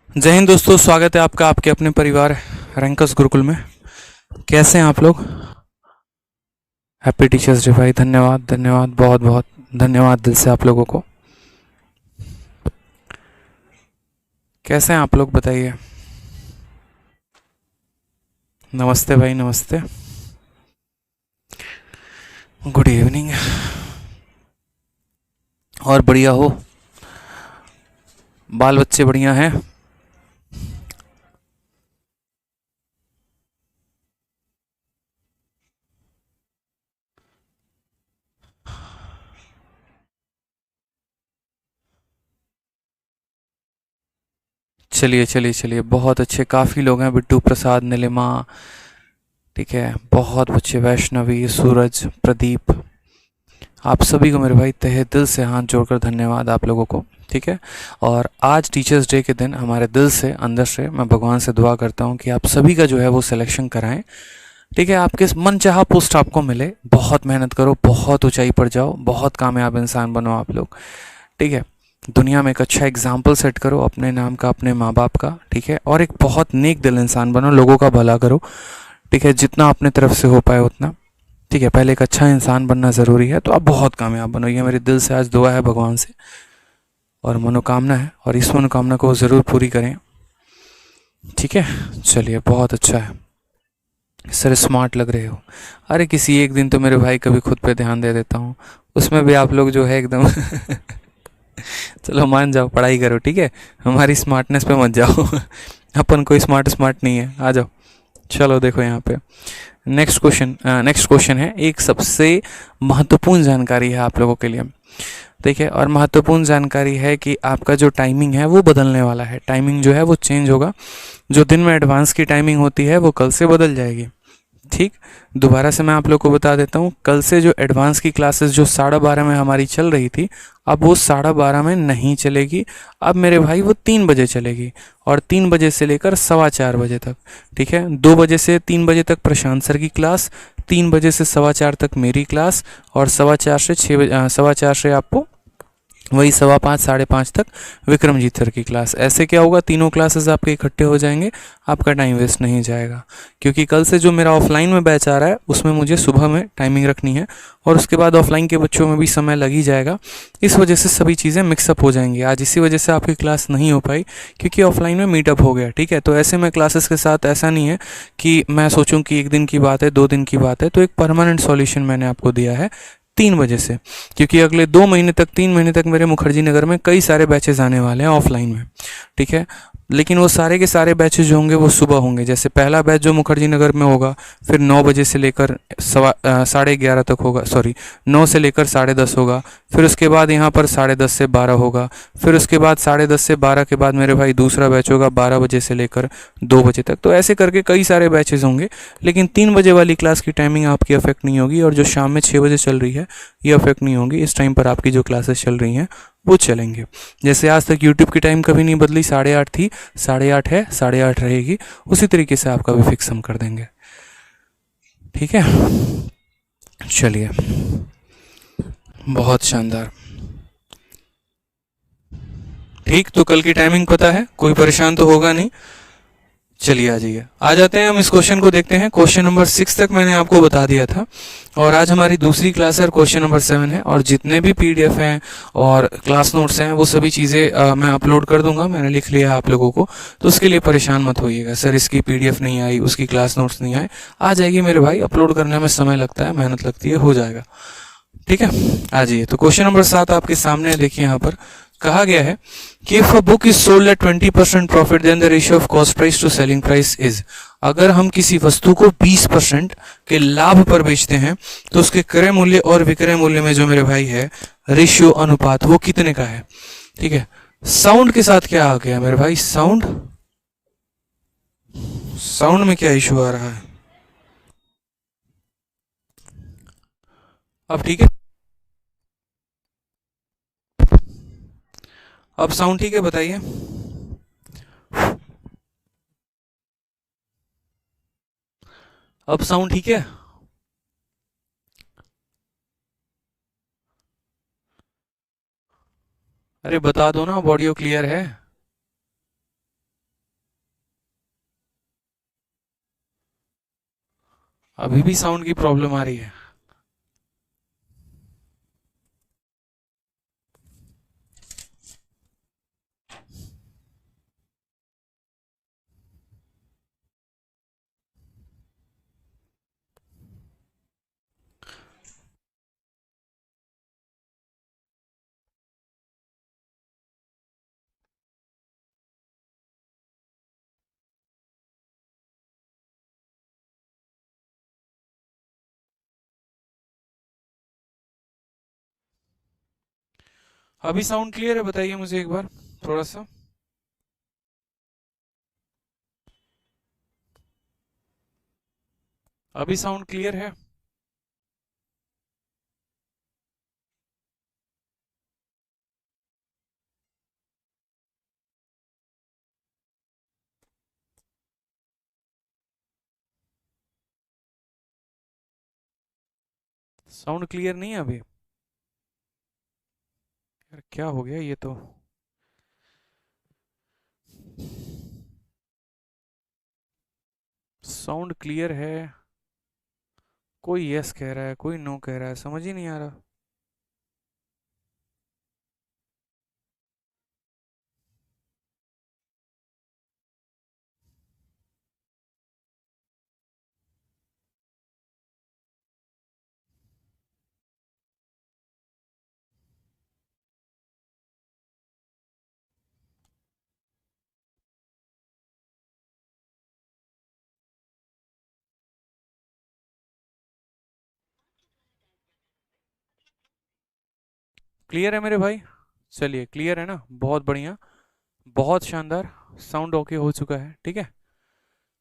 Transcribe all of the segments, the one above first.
जय हिंद दोस्तों, स्वागत है आपका आपके अपने परिवार रैंकर्स गुरुकुल में। कैसे हैं आप लोग? हैप्पी टीचर्स डे भाई। धन्यवाद धन्यवाद, बहुत बहुत धन्यवाद दिल से आप लोगों को। कैसे हैं आप लोग बताइए। नमस्ते भाई, नमस्ते। Good evening. और बढ़िया हो? बाल बच्चे बढ़िया हैं? चलिए चलिए चलिए, बहुत अच्छे, काफ़ी लोग हैं। बिट्टू प्रसाद, नीलिमा, ठीक है, बहुत बच्चे, वैष्णवी, सूरज, प्रदीप, आप सभी को मेरे भाई तहे दिल से हाथ जोड़कर धन्यवाद आप लोगों को। ठीक है। और आज टीचर्स डे के दिन हमारे दिल से, अंदर से मैं भगवान से दुआ करता हूँ कि आप सभी का जो है वो सिलेक्शन कराएं। ठीक है, आपके मन चाहा पोस्ट आपको मिले। बहुत मेहनत करो, बहुत ऊंचाई पर जाओ, बहुत कामयाब इंसान बनो आप लोग। ठीक है। दुनिया में एक अच्छा एग्जाम्पल सेट करो अपने नाम का, अपने माँ बाप का। ठीक है। और एक बहुत नेक दिल इंसान बनो, लोगों का भला करो। ठीक है, जितना अपने तरफ से हो पाए उतना। ठीक है, पहले एक अच्छा इंसान बनना ज़रूरी है, तो आप बहुत कामयाब बनो, ये मेरे दिल से आज दुआ है भगवान से और मनोकामना है, और इस मनोकामना को ज़रूर पूरी करें। ठीक है। चलिए, बहुत अच्छा है सर, स्मार्ट लग रहे हो। अरे किसी एक दिन तो मेरे भाई कभी खुद पे ध्यान दे देता हूँ, उसमें भी आप लोग जो है एकदम चलो मान जाओ, पढ़ाई करो। ठीक है, हमारी स्मार्टनेस पे मत जाओ अपन कोई स्मार्ट स्मार्ट नहीं है, आ जाओ। चलो देखो यहाँ पे नेक्स्ट क्वेश्चन है, एक सबसे महत्वपूर्ण जानकारी है आप लोगों के लिए। ठीक है, और महत्वपूर्ण जानकारी है कि आपका जो टाइमिंग है वो बदलने वाला है। टाइमिंग जो है वो चेंज होगा। जो दिन में एडवांस की टाइमिंग होती है वो कल से बदल जाएगी। ठीक। दोबारा से मैं आप लोग को बता देता हूँ, कल से जो एडवांस की क्लासेस जो 12:30 में हमारी चल रही थी, अब वो 12:30 में नहीं चलेगी। अब मेरे भाई वो 3 बजे चलेगी, और 3 बजे से लेकर 4:15 बजे तक। ठीक है, 2 बजे से 3 बजे तक प्रशांत सर की क्लास, 3 बजे से 4:15 तक मेरी क्लास, और 4:15 से आपको वही 5:15 5:30 तक विक्रमजीत सर की क्लास। ऐसे क्या होगा, तीनों क्लासेस आपके इकट्ठे हो जाएंगे, आपका टाइम वेस्ट नहीं जाएगा। क्योंकि कल से जो मेरा ऑफलाइन में बैच आ रहा है उसमें मुझे सुबह में टाइमिंग रखनी है, और उसके बाद ऑफलाइन के बच्चों में भी समय लग ही जाएगा। इस वजह से सभी चीज़ें मिक्सअप हो जाएंगी। आज इसी वजह से आपकी क्लास नहीं हो पाई, क्योंकि ऑफलाइन में मीटअप हो गया। ठीक है, तो ऐसे में क्लासेस के साथ ऐसा नहीं है कि मैं सोचूं कि एक दिन की बात है, 2 दिन की बात है। तो एक परमानेंट सॉल्यूशन मैंने आपको दिया है 3 बजे से, क्योंकि अगले 2 महीने तक, 3 महीने तक मेरे मुखर्जी नगर में कई सारे बैचेस आने वाले हैं ऑफलाइन में। ठीक है, लेकिन वो सारे के सारे बैचेस जो होंगे वो सुबह होंगे। जैसे पहला बैच जो मुखर्जी नगर में होगा, फिर 9 बजे से लेकर 11:30 तक होगा, सॉरी 9 से लेकर 10:30 होगा। फिर उसके बाद यहाँ पर 10:30 से 12 होगा। फिर उसके बाद 10:30 से 12 के बाद मेरे भाई दूसरा बैच होगा 12 बजे से लेकर 2 बजे तक। तो ऐसे करके कई सारे बैचेस होंगे, लेकिन 3 बजे वाली क्लास की टाइमिंग आपकी अफेक्ट नहीं होगी, और जो शाम में 6 बजे चल रही है ये अफेक्ट नहीं होगी। इस टाइम पर आपकी जो क्लासेस चल रही हैं वो चलेंगे। जैसे आज तक यूट्यूब की टाइम कभी नहीं बदली, 8:30 थी, 8:30 है, 8:30 रहेगी। उसी तरीके से आपका भी फिक्स हम कर देंगे। ठीक है, चलिए, बहुत शानदार। ठीक, तो कल की टाइमिंग पता है, कोई परेशान तो होगा नहीं। चलिए आ जाइए, आ जाते हैं हम इस क्वेश्चन को देखते हैं। क्वेश्चन नंबर 6 तक मैंने आपको बता दिया था, और आज हमारी दूसरी क्लास है, क्वेश्चन नंबर 7 है। और जितने भी पीडीएफ हैं और क्लास नोट्स हैं वो सभी चीज़ें मैं अपलोड कर दूंगा, मैंने लिख लिया है आप लोगों को। तो उसके लिए परेशान मत होइएगा, सर इसकी पीडीएफ नहीं आई, उसकी क्लास नोट्स नहीं आए। आ जाएगी मेरे भाई, अपलोड करने में समय लगता है, मेहनत लगती है, हो जाएगा। ठीक है, आ जाइए। तो क्वेश्चन नंबर 7 आपके सामने है, देखिए यहाँ पर कहा गया है कि if a book is sold at 20% profit then the ratio of cost price to selling price is. अगर हम किसी वस्तु को 20% के लाभ पर बेचते हैं तो उसके क्रय मूल्य और विक्रय मूल्य में जो मेरे भाई है रेशियो, अनुपात, वो कितने का है। ठीक है, साउंड के साथ क्या आ गया मेरे भाई, साउंड, साउंड में क्या इशू आ रहा है? अब ठीक है, अब साउंड ठीक है, बताइए। अब साउंड ठीक है? अरे बता दो ना, अब ऑडियो क्लियर है? अभी भी साउंड की प्रॉब्लम आ रही है? अभी साउंड क्लियर है? बताइए मुझे एक बार थोड़ा सा। अभी साउंड क्लियर है? साउंड क्लियर नहीं है अभी? यार क्या हो गया ये तो। साउंड क्लियर है, कोई यस कह रहा है, कोई नो कह रहा है, समझ ही नहीं आ रहा। क्लियर है मेरे भाई? चलिए क्लियर है ना, बहुत बढ़िया, बहुत शानदार। साउंड ओके हो चुका है, ठीक है।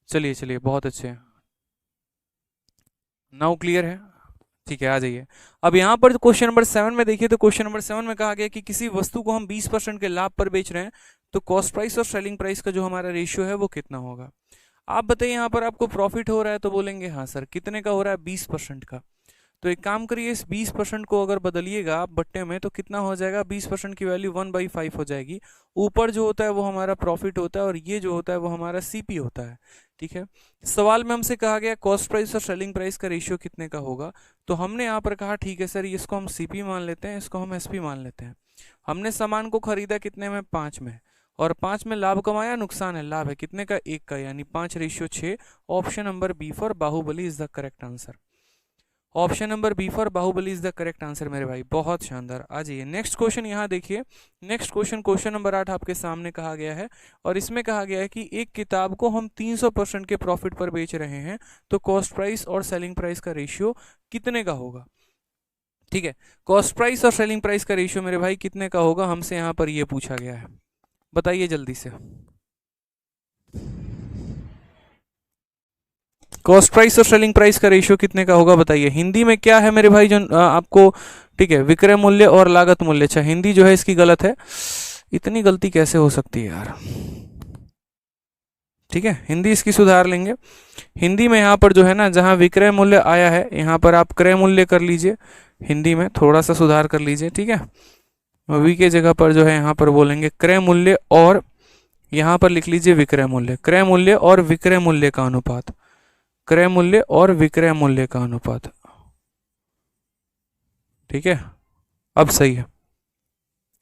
चलिए चलिए, बहुत अच्छे। नाउ क्लियर है? ठीक है, आ जाइए। अब यहाँ पर क्वेश्चन नंबर 7 में देखिए, तो क्वेश्चन नंबर 7 में कहा गया कि किसी वस्तु को हम 20% के लाभ पर बेच रहे हैं, तो कॉस्ट प्राइस और सेलिंग प्राइस का जो हमारा रेशियो है वो कितना होगा। आप बताइए, यहाँ पर आपको प्रॉफिट हो रहा है तो बोलेंगे हाँ सर, कितने का हो रहा है? 20% का। तो एक काम करिए, इस 20% को अगर बदलिएगा आप बट्टे में, तो कितना हो जाएगा? 20% की वैल्यू 1/5 हो जाएगी। ऊपर जो होता है वो हमारा प्रॉफिट होता है, और ये जो होता है वो हमारा सीपी होता है, ठीक है। सवाल में हमसे कहा गया कॉस्ट प्राइस और सेलिंग प्राइस का रेशियो कितने का होगा, तो हमने यहाँ पर कहा ठीक है सर, इसको हम सीपी मान लेते हैं, इसको हम एसपी मान लेते हैं। हमने सामान को खरीदा कितने में? 5 में। और 5 में लाभ कमाया, नुकसान है? लाभ है कितने का? 1 का, यानी 5/6। Option number B for Baahubali is the correct answer. Option number B for Baahubali is the correct answer मेरे भाई, बहुत शानदार। आ जाइए नेक्स्ट क्वेश्चन, यहाँ देखिए। नेक्स्ट क्वेश्चन, क्वेश्चन नंबर 8 आपके सामने कहा गया है, और इसमें कहा गया है कि एक किताब को हम 300% के प्रॉफिट पर बेच रहे हैं, तो कॉस्ट प्राइस और सेलिंग प्राइस का रेशियो कितने का होगा। ठीक है, कॉस्ट प्राइस और सेलिंग प्राइस का रेशियो मेरे भाई कितने का होगा, हमसे यहाँ पर ये पूछा गया है। बताइए जल्दी से। कॉस्ट प्राइस और सेलिंग प्राइस का रेशियो कितने का होगा, बताइए। हिंदी में क्या है मेरे भाई जो आपको, ठीक है, विक्रय मूल्य और लागत मूल्य। अच्छा, हिंदी जो है इसकी गलत है, इतनी गलती कैसे हो सकती है यार। ठीक है, हिंदी इसकी सुधार लेंगे। हिंदी में यहाँ पर जो है ना, जहाँ विक्रय मूल्य आया है यहाँ पर आप क्रय मूल्य कर लीजिए। हिंदी में थोड़ा सा सुधार कर लीजिए, ठीक है। वी के जगह पर जो है यहाँ पर बोलेंगे क्रय मूल्य, और यहाँ पर लिख लीजिए विक्रय मूल्य। क्रय मूल्य और विक्रय मूल्य का अनुपात, क्रय मूल्य और विक्रय मूल्य का अनुपात, ठीक है। अब सही है,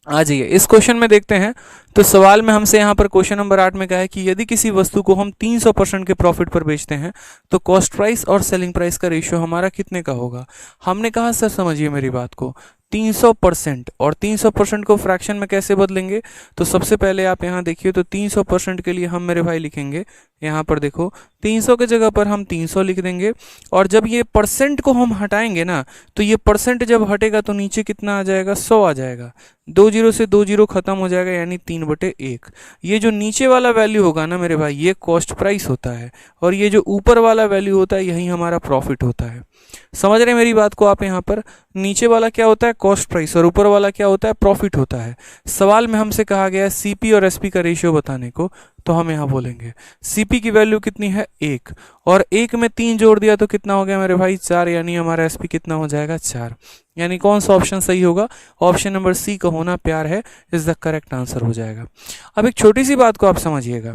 आ जाइए इस क्वेश्चन में देखते हैं। तो सवाल में हमसे यहाँ पर क्वेश्चन नंबर 8 में कहा है कि यदि किसी वस्तु को हम 300% के प्रॉफिट पर बेचते हैं, तो कॉस्ट प्राइस और सेलिंग प्राइस का रेशियो हमारा कितने का होगा। हमने कहा सर समझिए मेरी बात को, 300% और 300% को फ्रैक्शन में कैसे बदलेंगे। तो सबसे पहले आप यहाँ देखिए, तो 300% के लिए हम मेरे भाई लिखेंगे, यहाँ पर देखो 300 के जगह पर हम 300 लिख देंगे। और जब ये परसेंट को हम हटाएंगे ना, तो ये परसेंट जब हटेगा तो नीचे कितना आ जाएगा? 100 आ जाएगा। 2 जीरो से 2 जीरो खत्म हो जाएगा, यानी 3/1। ये जो नीचे वाला वैल्यू होगा ना मेरे भाई, ये कॉस्ट प्राइस होता है, और ये जो ऊपर वाला वैल्यू होता है यही हमारा प्रॉफिट होता है। समझ रहे हैं मेरी बात को आप। यहाँ पर नीचे वाला क्या होता है? कॉस्ट प्राइस, और ऊपर वाला क्या होता है? प्रॉफिट होता है। सवाल में हमसे कहा गया है सीपी और एसपी का रेशियो बताने को, तो हम यहाँ बोलेंगे सीपी की वैल्यू कितनी है? 1, और 1 में 3 जोड़ दिया तो कितना हो गया मेरे भाई? 4, यानी हमारा एसपी कितना हो जाएगा? 4। यानी कौन सा ऑप्शन सही होगा? ऑप्शन नंबर सी का होना प्यार है इज द करेक्ट आंसर हो जाएगा। अब एक छोटी सी बात को आप समझिएगा,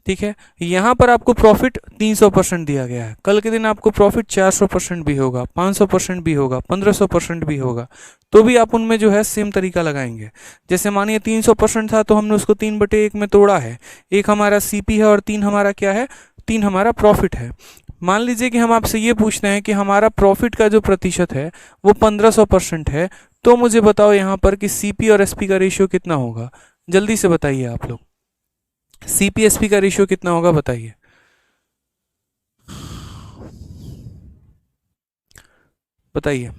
ठीक है, यहाँ पर आपको प्रॉफिट 300% दिया गया है, कल के दिन आपको प्रॉफिट 400% भी होगा, 500% भी होगा, 1500% भी होगा, तो भी आप उनमें जो है सेम तरीका लगाएंगे। जैसे मानिए 300% था तो हमने उसको 3/1 में तोड़ा है, एक हमारा सीपी है और 3 हमारा क्या है, 3 हमारा प्रॉफिट है। मान लीजिए कि हम आपसे ये पूछते हैं कि हमारा प्रॉफिट का जो प्रतिशत है वो 1500% है, तो मुझे बताओ यहाँ पर कि सीपी और एसपी का रेशियो कितना होगा, जल्दी से बताइए आप लोग, सीपीएसपी का रेशियो कितना होगा बताइए। बताइए।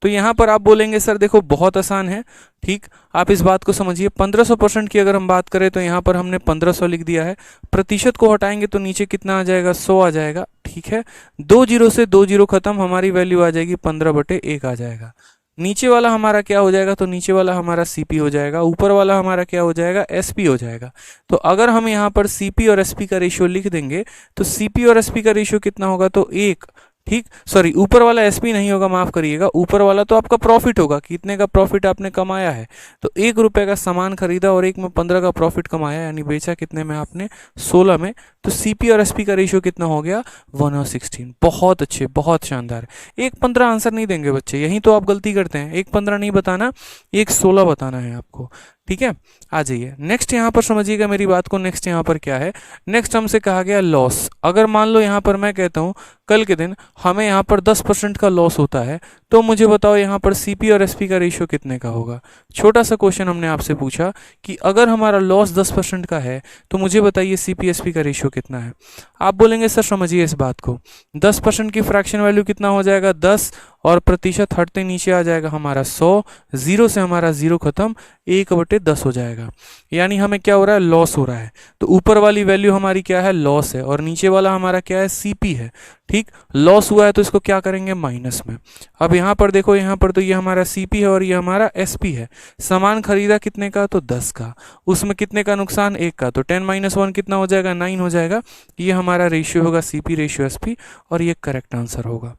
तो यहां पर आप बोलेंगे सर देखो बहुत आसान है, ठीक, आप इस बात को समझिए, 1500% की अगर हम बात करें तो यहां पर हमने 1500 लिख दिया है, प्रतिशत को हटाएंगे तो नीचे कितना आ जाएगा, 100 आ जाएगा, ठीक है, 2 जीरो से 2 जीरो खत्म, हमारी वैल्यू आ जाएगी 15/1 आ जाएगा। नीचे वाला हमारा क्या हो जाएगा, तो नीचे वाला हमारा सीपी हो जाएगा, ऊपर वाला हमारा क्या हो जाएगा, एसपी हो जाएगा। तो अगर हम यहाँ पर सीपी और एसपी का रेशियो लिख देंगे तो सीपी और एसपी का रेशियो कितना होगा, तो 1, ठीक, सॉरी ऊपर वाला एसपी नहीं होगा, माफ करिएगा, ऊपर वाला तो आपका प्रॉफिट होगा, कितने का प्रॉफिट आपने कमाया है, तो 1 रुपए का सामान खरीदा और एक में 15 का प्रॉफिट कमाया, यानी बेचा कितने में आपने, 16 में, तो सीपी और एसपी का रेशियो कितना हो गया, 1/16। बहुत अच्छे, बहुत शानदार। 1/15 आंसर नहीं देंगे बच्चे, यही तो आप गलती करते हैं, 1/15 नहीं बताना, 1/16 बताना है आपको, ठीक है। आ जाइए नेक्स्ट, यहाँ पर समझिएगा मेरी बात को, नेक्स्ट यहाँ पर क्या है, नेक्स्ट हमसे कहा गया लॉस। अगर मान लो यहाँ पर मैं कहता हूँ कल के दिन हमें यहाँ पर 10% का लॉस होता है, तो मुझे बताओ यहाँ पर सीपी और एसपी का रेशियो कितने का होगा। छोटा सा क्वेश्चन हमने आपसे पूछा कि अगर हमारा लॉस 10% का है तो मुझे बताइए सीपी एसपी का रेशियो कितना है। आप बोलेंगे सर समझिए इस बात को, 10% की फ्रैक्शन वैल्यू कितना हो जाएगा, 10, और प्रतिशत हटते नीचे आ जाएगा हमारा 100, जीरो से हमारा जीरो खत्म, 1/10 हो जाएगा, यानी हमें क्या हो रहा है, लॉस हो रहा है। तो ऊपर वाली वैल्यू हमारी क्या है, लॉस है, और नीचे वाला हमारा क्या है, सीपी है, ठीक, लॉस हुआ है तो इसको क्या करेंगे, माइनस में। अब यहाँ पर देखो, यहाँ पर तो ये हमारा सीपी है और ये हमारा एसपी है, सामान खरीदा कितने का, तो 10 का, उसमें कितने का नुकसान, 1 का, तो 10 - 1 कितना हो जाएगा, 9 हो जाएगा। ये हमारा रेशियो होगा सीपी रेशियो एसपी, और ये करेक्ट आंसर होगा।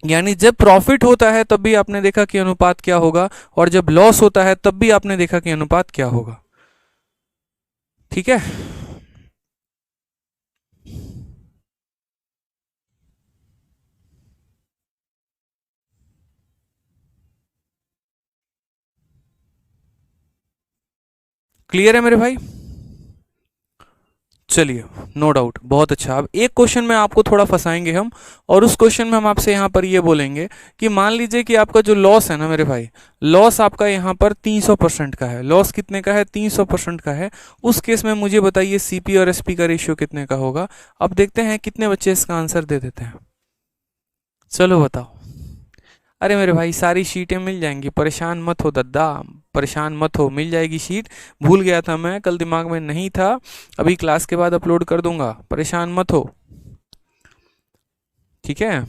यानी जब प्रॉफिट होता है तब भी आपने देखा कि अनुपात क्या होगा, और जब लॉस होता है तब भी आपने देखा कि अनुपात क्या होगा, ठीक है। क्लियर है मेरे भाई, चलिए, नो डाउट, बहुत अच्छा। अब एक क्वेश्चन में आपको थोड़ा फंसाएंगे हम, और उस क्वेश्चन में हम आपसे यहाँ पर ये बोलेंगे कि मान लीजिए कि आपका जो लॉस है ना मेरे भाई, लॉस आपका यहाँ पर 300% का है, लॉस कितने का है, 300% का है, उस केस में मुझे बताइए सीपी और एसपी का रेशियो कितने का होगा। अब देखते हैं कितने बच्चे इसका आंसर दे देते हैं, चलो बताओ। अरे मेरे भाई सारी शीटें मिल जाएंगी, परेशान मत हो दद्दा, परेशान मत हो, मिल जाएगी शीट, भूल गया था मैं, कल दिमाग में नहीं था, अभी क्लास के बाद अपलोड कर दूंगा, परेशान मत हो, ठीक है।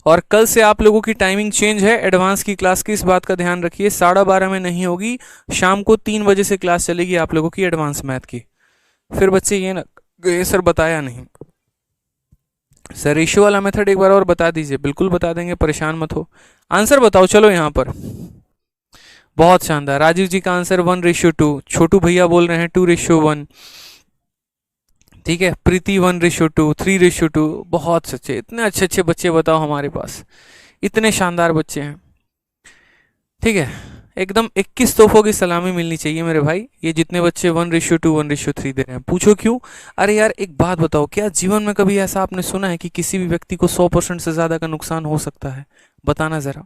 और कल से आप लोगों की टाइमिंग चेंज है, एडवांस की क्लास की, इस बात का ध्यान रखिए, 12:30 में नहीं होगी, शाम को 3 बजे से क्लास चलेगी आप लोगों की एडवांस मैथ की। फिर बच्चे ये ना ये सर बताया नहीं, सर रेशियो वाला मेथड एक बार और बता दीजिए, बिल्कुल बता देंगे, परेशान मत हो। आंसर बताओ चलो यहाँ पर, बहुत शानदार, राजीव जी का आंसर 1:2, छोटू भैया बोल रहे हैं 2:1, ठीक है, प्रीति 1:2, 3:2, बहुत सच्चे, इतने अच्छे अच्छे बच्चे बताओ हमारे पास, इतने शानदार बच्चे हैं, ठीक है, एकदम 21 तोहफों की सलामी मिलनी चाहिए मेरे भाई। ये जितने बच्चे 1:2, 1:3 दे रहे हैं, पूछो क्यों। अरे यार एक बात बताओ, क्या जीवन में कभी ऐसा आपने सुना है कि किसी भी व्यक्ति को 100% से ज्यादा का नुकसान हो सकता है, बताना जरा,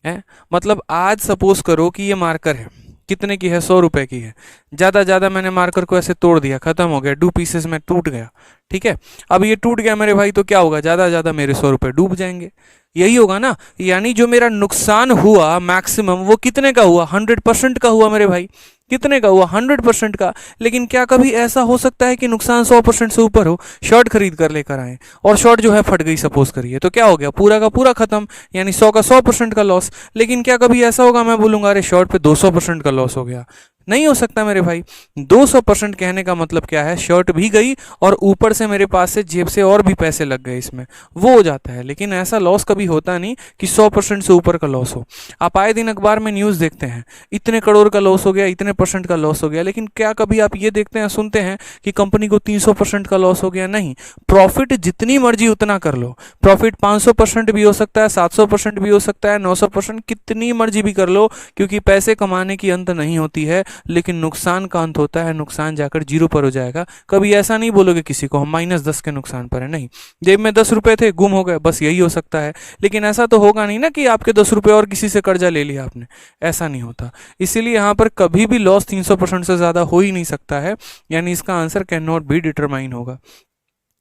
है। मतलब आज सपोज करो कि ये मार्कर है, कितने की है, 100 रुपए की है, ज्यादा मैंने मार्कर को ऐसे तोड़ दिया, खत्म हो गया, 2 पीसेस में टूट गया, ठीक है। अब ये टूट गया मेरे भाई, तो क्या होगा, ज्यादा मेरे 100 रुपए डूब जाएंगे, यही होगा ना। यानी जो मेरा नुकसान हुआ मैक्सिमम वो कितने का हुआ, 100% का हुआ मेरे भाई, कितने का हुआ, 100% का। लेकिन क्या कभी ऐसा हो सकता है कि नुकसान 100% से ऊपर हो, शर्ट खरीद कर लेकर आए और शर्ट जो है फट गई सपोज करिए, तो क्या हो गया, पूरा का पूरा खत्म, यानी 100 का 100% का लॉस। लेकिन क्या कभी ऐसा होगा मैं बोलूंगा अरे शर्ट पे 200% का लॉस हो गया, नहीं हो सकता मेरे भाई। 200% कहने का मतलब क्या है, शर्ट भी गई और ऊपर से मेरे पास से जेब से और भी पैसे लग गए इसमें, वो हो जाता है। लेकिन ऐसा लॉस कभी होता नहीं कि 100% से ऊपर का लॉस हो। आप आए दिन अखबार में न्यूज़ देखते हैं, इतने करोड़ का लॉस हो गया, इतने परसेंट का लॉस हो गया, लेकिन क्या कभी आप ये देखते हैं, सुनते हैं कि कंपनी को 300% का लॉस हो गया? नहीं। प्रॉफिट जितनी मर्जी उतना कर लो, प्रॉफिट 500% भी हो सकता है, 700% भी हो सकता है, 900%, कितनी मर्जी भी कर लो, क्योंकि पैसे कमाने की अंत नहीं होती है, लेकिन नुकसान का अंत होता है। नुकसान जाकर जीरो पर हो जाएगा। कभी ऐसा नहीं बोलोगे किसी को हम -10 के नुकसान पर है, नहीं। जेब में 10 रुपए थे, गुम हो गए, बस यही हो सकता है। लेकिन ऐसा तो होगा नहीं ना कि आपके 10 रुपए और किसी से कर्जा ले लिया आपने, ऐसा नहीं होता। इसीलिए यहाँ पर कभी भी लॉस 300% से ज़्यादा हो ही नहीं सकता है, यानी इसका answer can not be determine होगा।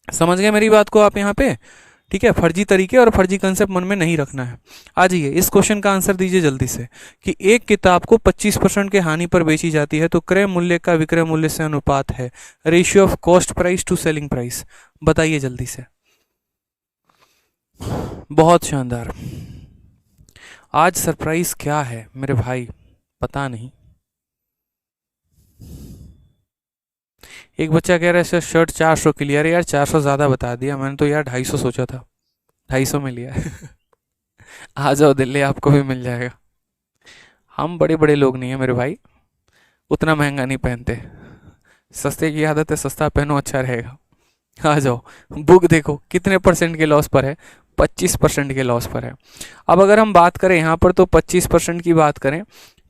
समझ गए मेरी बात को आप यहाँ पे? ठीक है, फर्जी तरीके और फर्जी कंसेप्ट मन में नहीं रखना है। आ जाइए, इस क्वेश्चन का आंसर दीजिए जल्दी से कि एक किताब को 25% के हानि पर बेची जाती है तो क्रय मूल्य का विक्रय मूल्य से अनुपात है, ratio of cost price to selling price. बताइए जल्दी से। बहुत शानदार। आज सरप्राइज क्या है मेरे भाई, पता नहीं। एक बच्चा कह रहा है सर शर्ट 400 की लिया। अरे यार 400 ज़्यादा बता दिया, मैंने तो यार 250 सोचा था, 250 में लिया। आ जाओ दिल्ली, आपको भी मिल जाएगा। हम बड़े बड़े लोग नहीं हैं मेरे भाई, उतना महंगा नहीं पहनते। सस्ते की आदत है, सस्ता पहनो अच्छा रहेगा। आ जाओ, बुक देखो कितने परसेंट के लॉस पर है, 25% के लॉस पर है। अब अगर हम बात करें यहाँ पर तो 25% की बात करें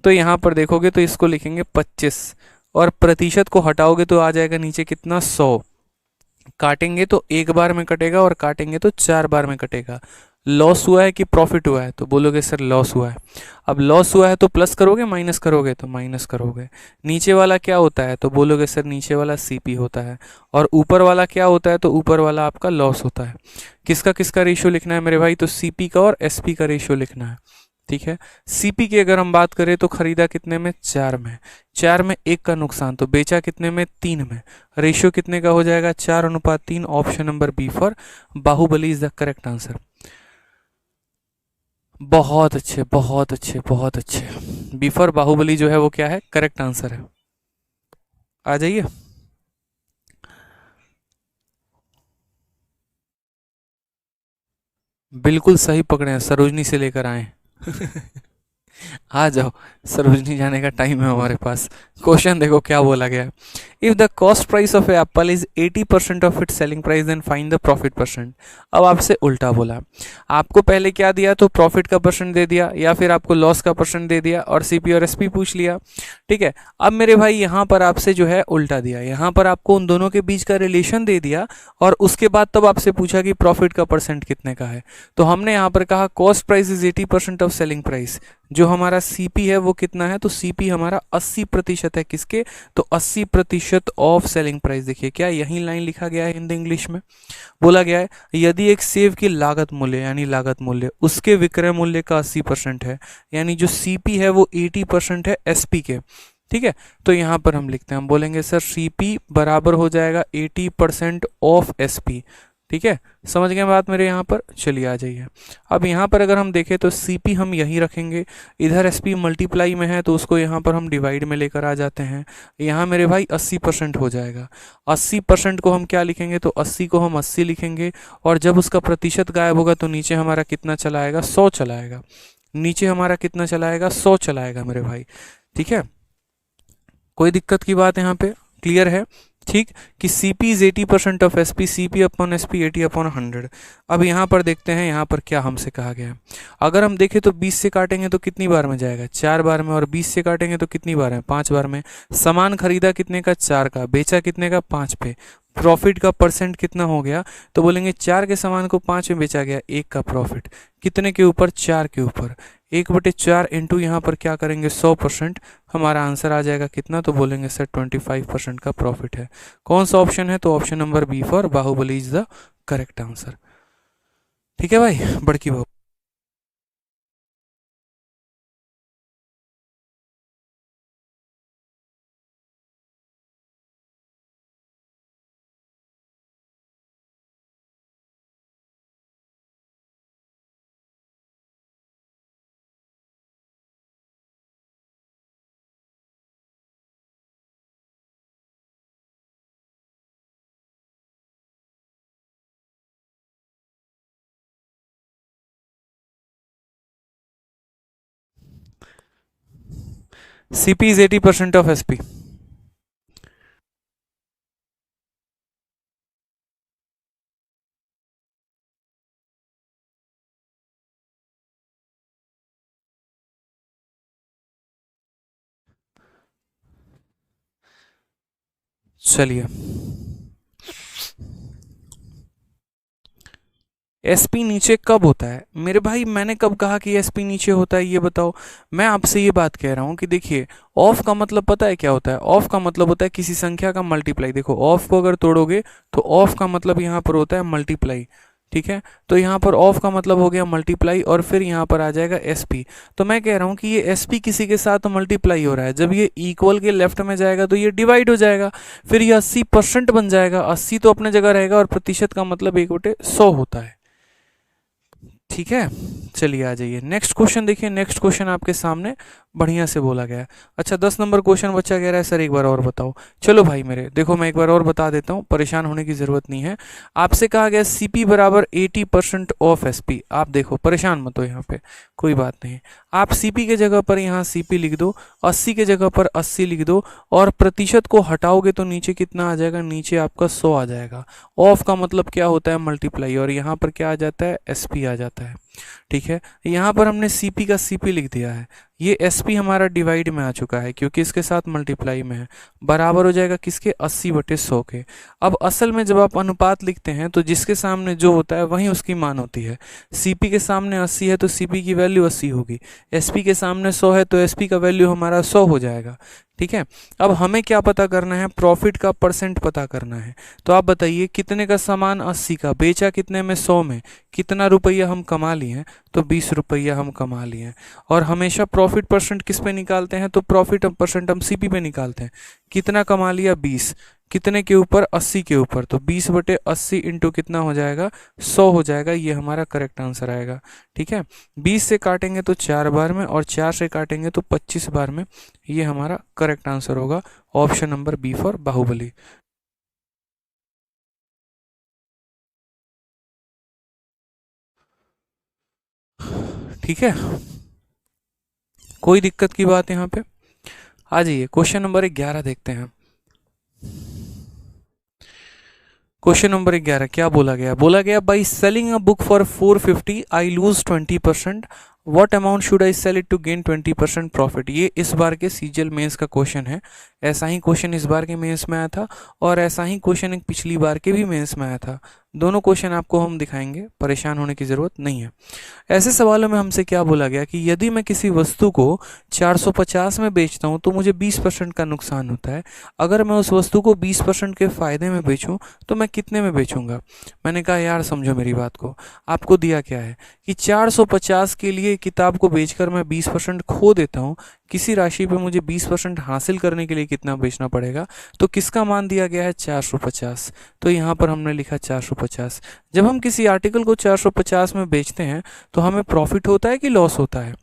तो यहाँ पर देखोगे तो इसको लिखेंगे 25 और प्रतिशत को हटाओगे तो आ जाएगा नीचे कितना, 100। काटेंगे तो एक बार में कटेगा और काटेंगे तो 4 बार में कटेगा। लॉस हुआ है कि प्रॉफिट हुआ है, तो बोलोगे सर लॉस हुआ है। अब लॉस हुआ है तो प्लस करोगे माइनस करोगे, तो माइनस करोगे। नीचे वाला क्या होता है, तो बोलोगे सर नीचे वाला सीपी होता है। और ऊपर वाला क्या होता है, तो ऊपर वाला आपका लॉस होता है। किसका किसका रेशियो लिखना है मेरे भाई, तो सीपी का और एसपी का रेशियो लिखना है। ठीक है, सीपी की अगर हम बात करें तो खरीदा कितने में, 4 में। 4 में 1 का नुकसान, तो बेचा कितने में, 3 में। रेशियो कितने का हो जाएगा, 4:3। Option number B for Baahubali is the correct answer. बहुत अच्छे, बहुत अच्छे, बहुत अच्छे। बी फॉर बाहुबली जो है वो क्या है, करेक्ट आंसर है। आ जाइए। बिल्कुल सही पकड़े हैं, सरोजनी से लेकर आए। आ जाओ, सरोजनी जाने का टाइम है हमारे पास। क्वेश्चन देखो क्या बोला गया है। If the cost price of apple is 80% of its selling price then find the profit percent. अब आपसे उल्टा बोला, आपको पहले क्या दिया, तो प्रॉफिट का परसेंट दे दिया या फिर आपको लॉस का परसेंट दे दिया और सीपी और एसपी पूछ लिया। ठीक है, अब मेरे भाई यहाँ पर आपसे जो है उल्टा दिया, यहाँ पर आपको उन दोनों के बीच का रिलेशन दे दिया और उसके बाद तब आपसे पूछा कि प्रॉफिट का परसेंट कितने का है। तो हमने यहाँ पर कहा cost price is 80% of selling price. जो हमारा सीपी है वो कितना है, तो सीपी हमारा 80% है, किसके, तो 80% ऑफ सेलिंग प्राइस। देखिए क्या यही लाइन लिखा गया है हिंदी इंग्लिश में, बोला गया है यदि एक सेव की लागत मूल्य यानी लागत मूल्य उसके विक्रय मूल्य का 80% है, यानी जो सीपी है वो 80% है एसपी के। ठीक है, तो यहाँ पर हम लिखते हैं, हम बोलेंगे सर सीपी बराबर हो जाएगा 80% ऑफ एसपी। ठीक है, समझ गए बात मेरे यहाँ पर, चलिए आ जाइए। अब यहाँ पर अगर हम देखें तो सीपी हम यहीं रखेंगे, इधर एसपी मल्टीप्लाई में है तो उसको यहाँ पर हम डिवाइड में लेकर आ जाते हैं। यहाँ मेरे भाई 80% हो जाएगा। 80% को हम क्या लिखेंगे, तो 80 को हम 80 लिखेंगे और जब उसका प्रतिशत गायब होगा तो नीचे हमारा कितना चला आएगा, 100 चला आएगा। नीचे हमारा कितना चला आएगा, 100 चला आएगा मेरे भाई। ठीक है, कोई दिक्कत की बात यहाँ पे क्लियर है? ठीक, कि CP is 80% of SP, CP upon SP 80/100। अब यहाँ पर देखते हैं यहाँ पर क्या हमसे कहा गया है। अगर हम देखें तो 20 से काटेंगे तो कितनी बार में जाएगा, 4 बार में, और 20 से काटेंगे तो कितनी बार में, 5 बार में। सामान खरीदा कितने का, 4 का, बेचा कितने का, 5 पे। प्रॉफिट का परसेंट कितना हो गया, तो बोलेंगे 4 के सामान को 5 में बेचा गया, 1 का प्रॉफिट कितने के ऊपर, 4 के ऊपर। 1/4 इंटू यहाँ पर क्या करेंगे, 100%। हमारा आंसर आ जाएगा कितना, तो बोलेंगे सर 25% का प्रॉफिट है। कौन सा ऑप्शन है, तो option number B for Baahubali is the correct answer. ठीक है भाई, बड़की बहू। CP is 80% of SP. चलिए, एसपी नीचे कब होता है मेरे भाई? मैंने कब कहा कि एसपी नीचे होता है, ये बताओ। मैं आपसे ये बात कह रहा हूँ कि देखिए, ऑफ का मतलब पता है क्या होता है? ऑफ का मतलब होता है किसी संख्या का मल्टीप्लाई। देखो, ऑफ को अगर तोड़ोगे तो ऑफ का मतलब यहाँ पर होता है मल्टीप्लाई, ठीक है? तो यहाँ पर ऑफ का मतलब हो गया मल्टीप्लाई, और फिर यहाँ पर आ जाएगा एसपी। तो मैं कह रहा हूँ कि ये एसपी किसी के साथ मल्टीप्लाई हो रहा है, जब ये इक्वल के लेफ्ट में जाएगा तो ये डिवाइड हो जाएगा, फिर ये 80% बन जाएगा। 80 तो अपने जगह रहेगा, और प्रतिशत का मतलब 1/100 होता है, ठीक है? चलिए आ जाइए, नेक्स्ट क्वेश्चन देखिए। नेक्स्ट क्वेश्चन आपके सामने बढ़िया से बोला गया है। अच्छा, 10 नंबर क्वेश्चन बच्चा कह रहा है सर एक बार और बताओ। चलो भाई मेरे, देखो मैं एक बार और बता देता हूँ, परेशान होने की जरूरत नहीं है। आपसे कहा गया सीपी बराबर 80% ऑफ एसपी। आप देखो, परेशान मत हो यहाँ पे, कोई बात नहीं। आप सीपी के जगह पर यहाँ सीपी लिख दो, 80 के जगह पर 80 लिख दो, और प्रतिशत को हटाओगे तो नीचे कितना आ जाएगा? नीचे आपका 100 आ जाएगा। ऑफ का मतलब क्या होता है? मल्टीप्लाई, और यहाँ पर क्या आ जाता है? एसपी आ जाता है, ठीक है? यहाँ पर हमने सीपी का सीपी लिख दिया है, ये एसपी हमारा डिवाइड में आ चुका है क्योंकि इसके साथ मल्टीप्लाई में है, बराबर हो जाएगा किसके? 80/100 के। अब असल में जब आप अनुपात लिखते हैं तो जिसके सामने जो होता है वहीं उसकी मान होती है। सीपी के सामने 80 है तो सीपी की वैल्यू 80 होगी, एसपी के सामने 100 है तो एसपी का वैल्यू हमारा 100 हो जाएगा, ठीक है? अब हमें क्या पता करना है? प्रॉफिट का परसेंट पता करना है। तो आप बताइए, कितने का सामान? 80 का, बेचा कितने में? 100 में। कितना रुपया हम कमा लिए हैं? तो 20 रुपया हम कमा लिए हैं। और हमेशा प्रॉफिट परसेंट किस पे निकालते हैं? तो प्रॉफिट परसेंट हम सीपी पे निकालते हैं। कितना कमा लिया? 20। कितने के ऊपर? 80 के ऊपर। तो 20/80 इंटू कितना हो जाएगा? 100 हो जाएगा। ये हमारा करेक्ट आंसर आएगा, ठीक है? 20 से काटेंगे तो 4 बार में, और 4 से काटेंगे तो 25 बार में। ये हमारा करेक्ट आंसर होगा, option number B for Baahubali. ठीक है, कोई दिक्कत की बात यहाँ पे? आ जाइए, क्वेश्चन नंबर 11 देखते हैं। क्वेश्चन नंबर 11 क्या बोला गया? बोला गया, by selling a book for 450 I lose 20%, what amount should I sell it to gain 20% profit. ये इस बार के सीजीएल मेंस का क्वेश्चन है। ऐसा ही क्वेश्चन इस बार के मेंस में आया था, और ऐसा ही क्वेश्चन एक पिछली बार के भी मेंस में आया था। दोनों क्वेश्चन आपको हम दिखाएंगे, परेशान होने की ज़रूरत नहीं है। ऐसे सवालों में हमसे क्या बोला गया कि यदि मैं किसी वस्तु को 450 में बेचता हूं तो मुझे 20% का नुकसान होता है। अगर मैं उस वस्तु को 20% के फ़ायदे में बेचूं तो मैं कितने में बेचूंगा? मैंने कहा यार समझो मेरी बात को। आपको दिया क्या है कि 450 के लिए किताब को बेचकर मैं 20% खो देता हूं, किसी राशि पे मुझे 20% हासिल करने के लिए कितना बेचना पड़ेगा? तो किसका मान दिया गया है? 450। तो यहाँ पर हमने लिखा 450। जब हम किसी आर्टिकल को 450 में बेचते हैं तो हमें प्रॉफिट होता है कि लॉस होता है?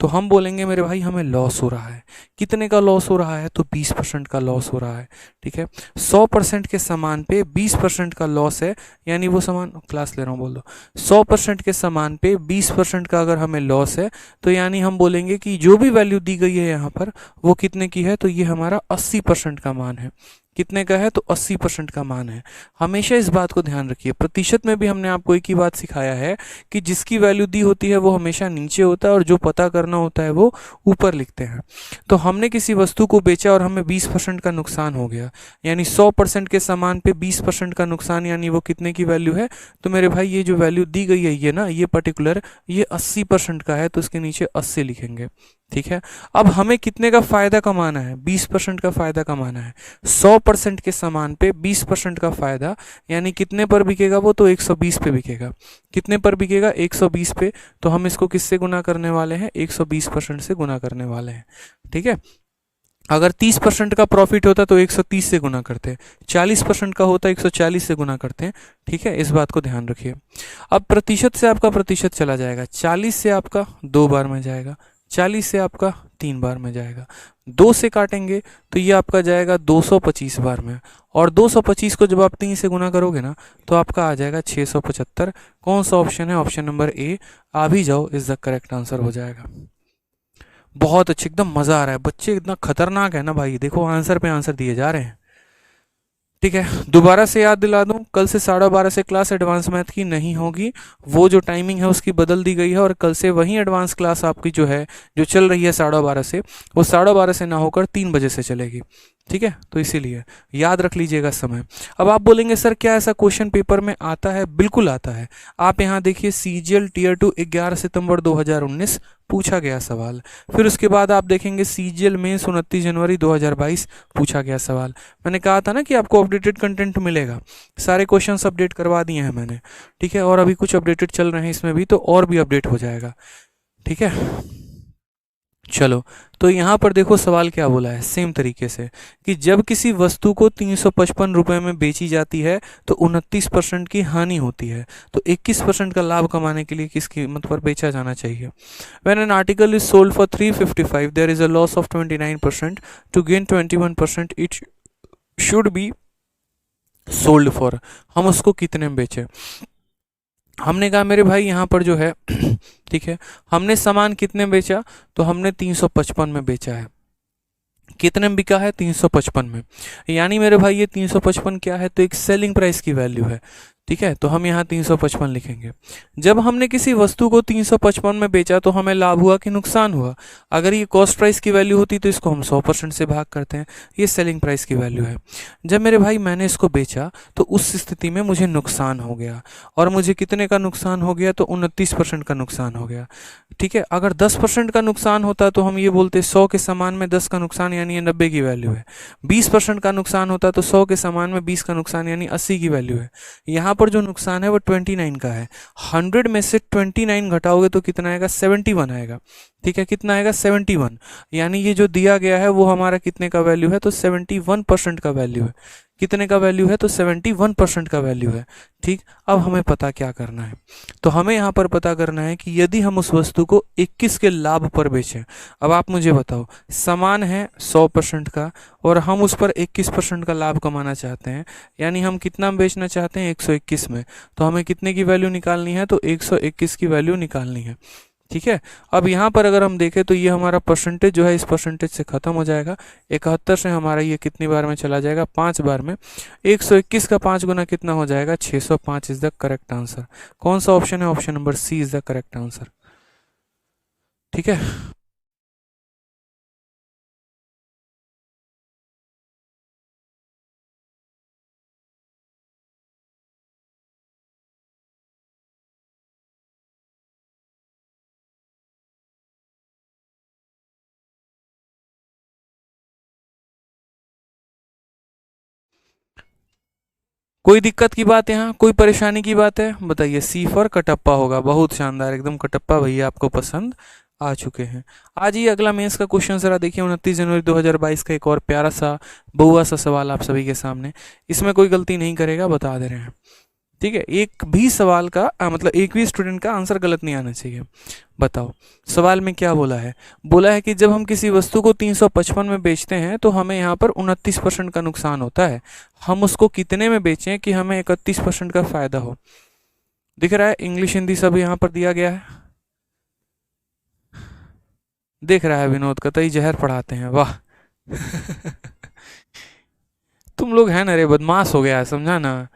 तो हम बोलेंगे मेरे भाई हमें लॉस हो रहा है। कितने का लॉस हो रहा है? तो 20% का लॉस हो रहा है, ठीक है? 100% के सामान पे 20% का लॉस है, यानी वो सामान, क्लास ले रहा हूँ बोल दो, 100% के सामान पे 20% का अगर हमें लॉस है तो यानी हम बोलेंगे कि जो भी वैल्यू दी गई है यहाँ पर वो कितने की है? तो ये हमारा 80% का मान है। कितने का है? तो 80% का मान है। हमेशा इस बात को ध्यान रखिए। प्रतिशत में भी हमने आपको एक ही बात सिखाया है कि जिसकी वैल्यू दी होती है वो हमेशा नीचे होता है, और जो पता करना होता है वो ऊपर लिखते हैं। तो हमने किसी वस्तु को बेचा और हमें 20% का नुकसान हो गया, यानी 100% के सामान पे 20% का नुकसान, यानी वो कितने की वैल्यू है? तो मेरे भाई ये जो वैल्यू दी गई है ये ना, ये पर्टिकुलर, ये 80% का है, तो इसके नीचे 80 लिखेंगे, ठीक है? अब हमें कितने का फायदा कमाना है? 20% का फायदा कमाना है। 100% के सामान पे 20% का फायदा, यानी कितने पर बिकेगा वो? तो 120 पे बिकेगा। कितने पर बिकेगा? 120 पे। तो हम इसको किससे गुना करने वाले हैं? 120% से गुना करने वाले हैं, ठीक है? अगर 30% का प्रॉफिट होता तो 130 से गुना करते हैं, 40% का होता 140 से गुना करते हैं, ठीक है? इस बात को ध्यान रखिए। अब प्रतिशत से आपका प्रतिशत चला जाएगा, 40 से आपका 2 बार में जाएगा, 40 से आपका 3 बार में जाएगा, 2 से काटेंगे तो ये आपका जाएगा 225 बार में, और 225 को जब आप 3 से गुना करोगे ना तो आपका आ जाएगा 675। कौन सा ऑप्शन है? Option number A. आ भी जाओ, इज द करेक्ट आंसर हो जाएगा। बहुत अच्छे, एकदम मज़ा आ रहा है। बच्चे इतना खतरनाक है ना भाई, देखो आंसर पे आंसर दिए जा रहे हैं। ठीक है, दोबारा से याद दिला दूं, कल से 12:30 से क्लास एडवांस मैथ की नहीं होगी। वो जो टाइमिंग है उसकी बदल दी गई है, और कल से वही एडवांस क्लास आपकी जो है, जो चल रही है 12:30 से, वो 12:30 से ना होकर 3 बजे से चलेगी। ठीक है, तो इसीलिए याद रख लीजिएगा समय। अब आप बोलेंगे सर क्या ऐसा क्वेश्चन पेपर में आता है? बिल्कुल आता है। आप यहाँ देखिए, सीजीएल टीयर 2 11 सितंबर 2019 पूछा गया सवाल। फिर उसके बाद आप देखेंगे सीजीएल मेंस 29 जनवरी 2022 पूछा गया सवाल। मैंने कहा था ना कि आपको अपडेटेड कंटेंट मिलेगा, सारे क्वेश्चंस अपडेट करवा दिए हैं मैंने। ठीक है, और अभी कुछ अपडेटेड चल रहे हैं इसमें भी, तो और भी अपडेट हो जाएगा। ठीक है, चलो, तो यहाँ पर देखो सवाल क्या बोला है, सेम तरीके से कि जब किसी वस्तु को 355 रुपये में बेची जाती है तो 29% की हानि होती है, तो 21% का लाभ कमाने के लिए किस कीमत पर बेचा जाना चाहिए? When an article is sold for 355 there is a loss of 29%, to gain 21% it should be sold for. हम उसको कितने में बेचें? हमने कहा मेरे भाई यहाँ पर जो है ठीक है, हमने सामान कितने में बेचा? तो हमने 355 में बेचा है। कितने में बिका है? 355 में। यानी मेरे भाई ये 355 क्या है? तो एक सेलिंग प्राइस की वैल्यू है। ठीक है, तो हम यहाँ 355 लिखेंगे। जब हमने किसी वस्तु को 355 में बेचा तो हमें लाभ हुआ कि नुकसान हुआ? अगर ये कॉस्ट प्राइस की वैल्यू होती तो इसको हम 100% से भाग करते हैं, ये सेलिंग प्राइस की वैल्यू है। जब मेरे भाई मैंने इसको बेचा तो उस स्थिति में मुझे नुकसान हो गया, और मुझे कितने का नुकसान हो गया? तो 29% का नुकसान हो गया। ठीक है, अगर 10% का नुकसान होता तो हम ये बोलते 100 के सामान में 10 का नुकसान यानी ये 90 की वैल्यू है। 20% का नुकसान होता तो 100 के सामान में 20 का नुकसान यानी 80 की वैल्यू है। यहाँ पर जो नुकसान है वो 29 का है। 100 में से 29 घटाओगे तो कितना आएगा? 71 आएगा। ठीक है, कितना आएगा? 71। यानी ये जो दिया गया है वो हमारा कितने का वैल्यू है? तो 71% का वैल्यू है। कितने का वैल्यू है? तो 71% का वैल्यू है। ठीक, अब हमें पता क्या करना है? तो हमें यहाँ पर पता करना है कि यदि हम उस वस्तु को 21 के लाभ पर बेचें। अब आप मुझे बताओ, सामान है 100% का और हम उस पर 21% का लाभ कमाना चाहते हैं, यानी हम कितना में बेचना चाहते हैं? 121 में। तो हमें कितने की वैल्यू निकालनी है? तो 121 की वैल्यू निकालनी है। ठीक है, अब यहाँ पर अगर हम देखें तो ये हमारा परसेंटेज जो है इस परसेंटेज से खत्म हो जाएगा। 71 से हमारा ये कितनी बार में चला जाएगा? 5 बार में। 121 का 5 गुना कितना हो जाएगा? 605 इज द करेक्ट आंसर। कौन सा ऑप्शन है? Option number C is the correct answer. ठीक है, कोई दिक्कत की बात है? यहाँ कोई परेशानी की बात है? बताइए। सी फॉर कटप्पा होगा। बहुत शानदार, एकदम कटप्पा भैया आपको पसंद आ चुके हैं। आज ये अगला मेंस का क्वेश्चन जरा देखिए, 29 जनवरी 2022 का एक और प्यारा सा बहुआ सा सवाल आप सभी के सामने। इसमें कोई गलती नहीं करेगा, बता दे रहे हैं। ठीक है, एक भी सवाल का मतलब एक भी स्टूडेंट का आंसर गलत नहीं आना चाहिए। बताओ सवाल में क्या बोला है? बोला है कि जब हम किसी वस्तु को 355 में बेचते हैं तो हमें यहाँ पर 29% का नुकसान होता है। हम उसको कितने में बेचें कि हमें 31% का फायदा हो? दिख रहा है, इंग्लिश हिंदी सब यहाँ पर दिया गया है। देख रहा है विनोद, कतई जहर पढ़ाते हैं, वाह तुम लोग हैं ना रे, बदमाश हो गया है, समझा ना।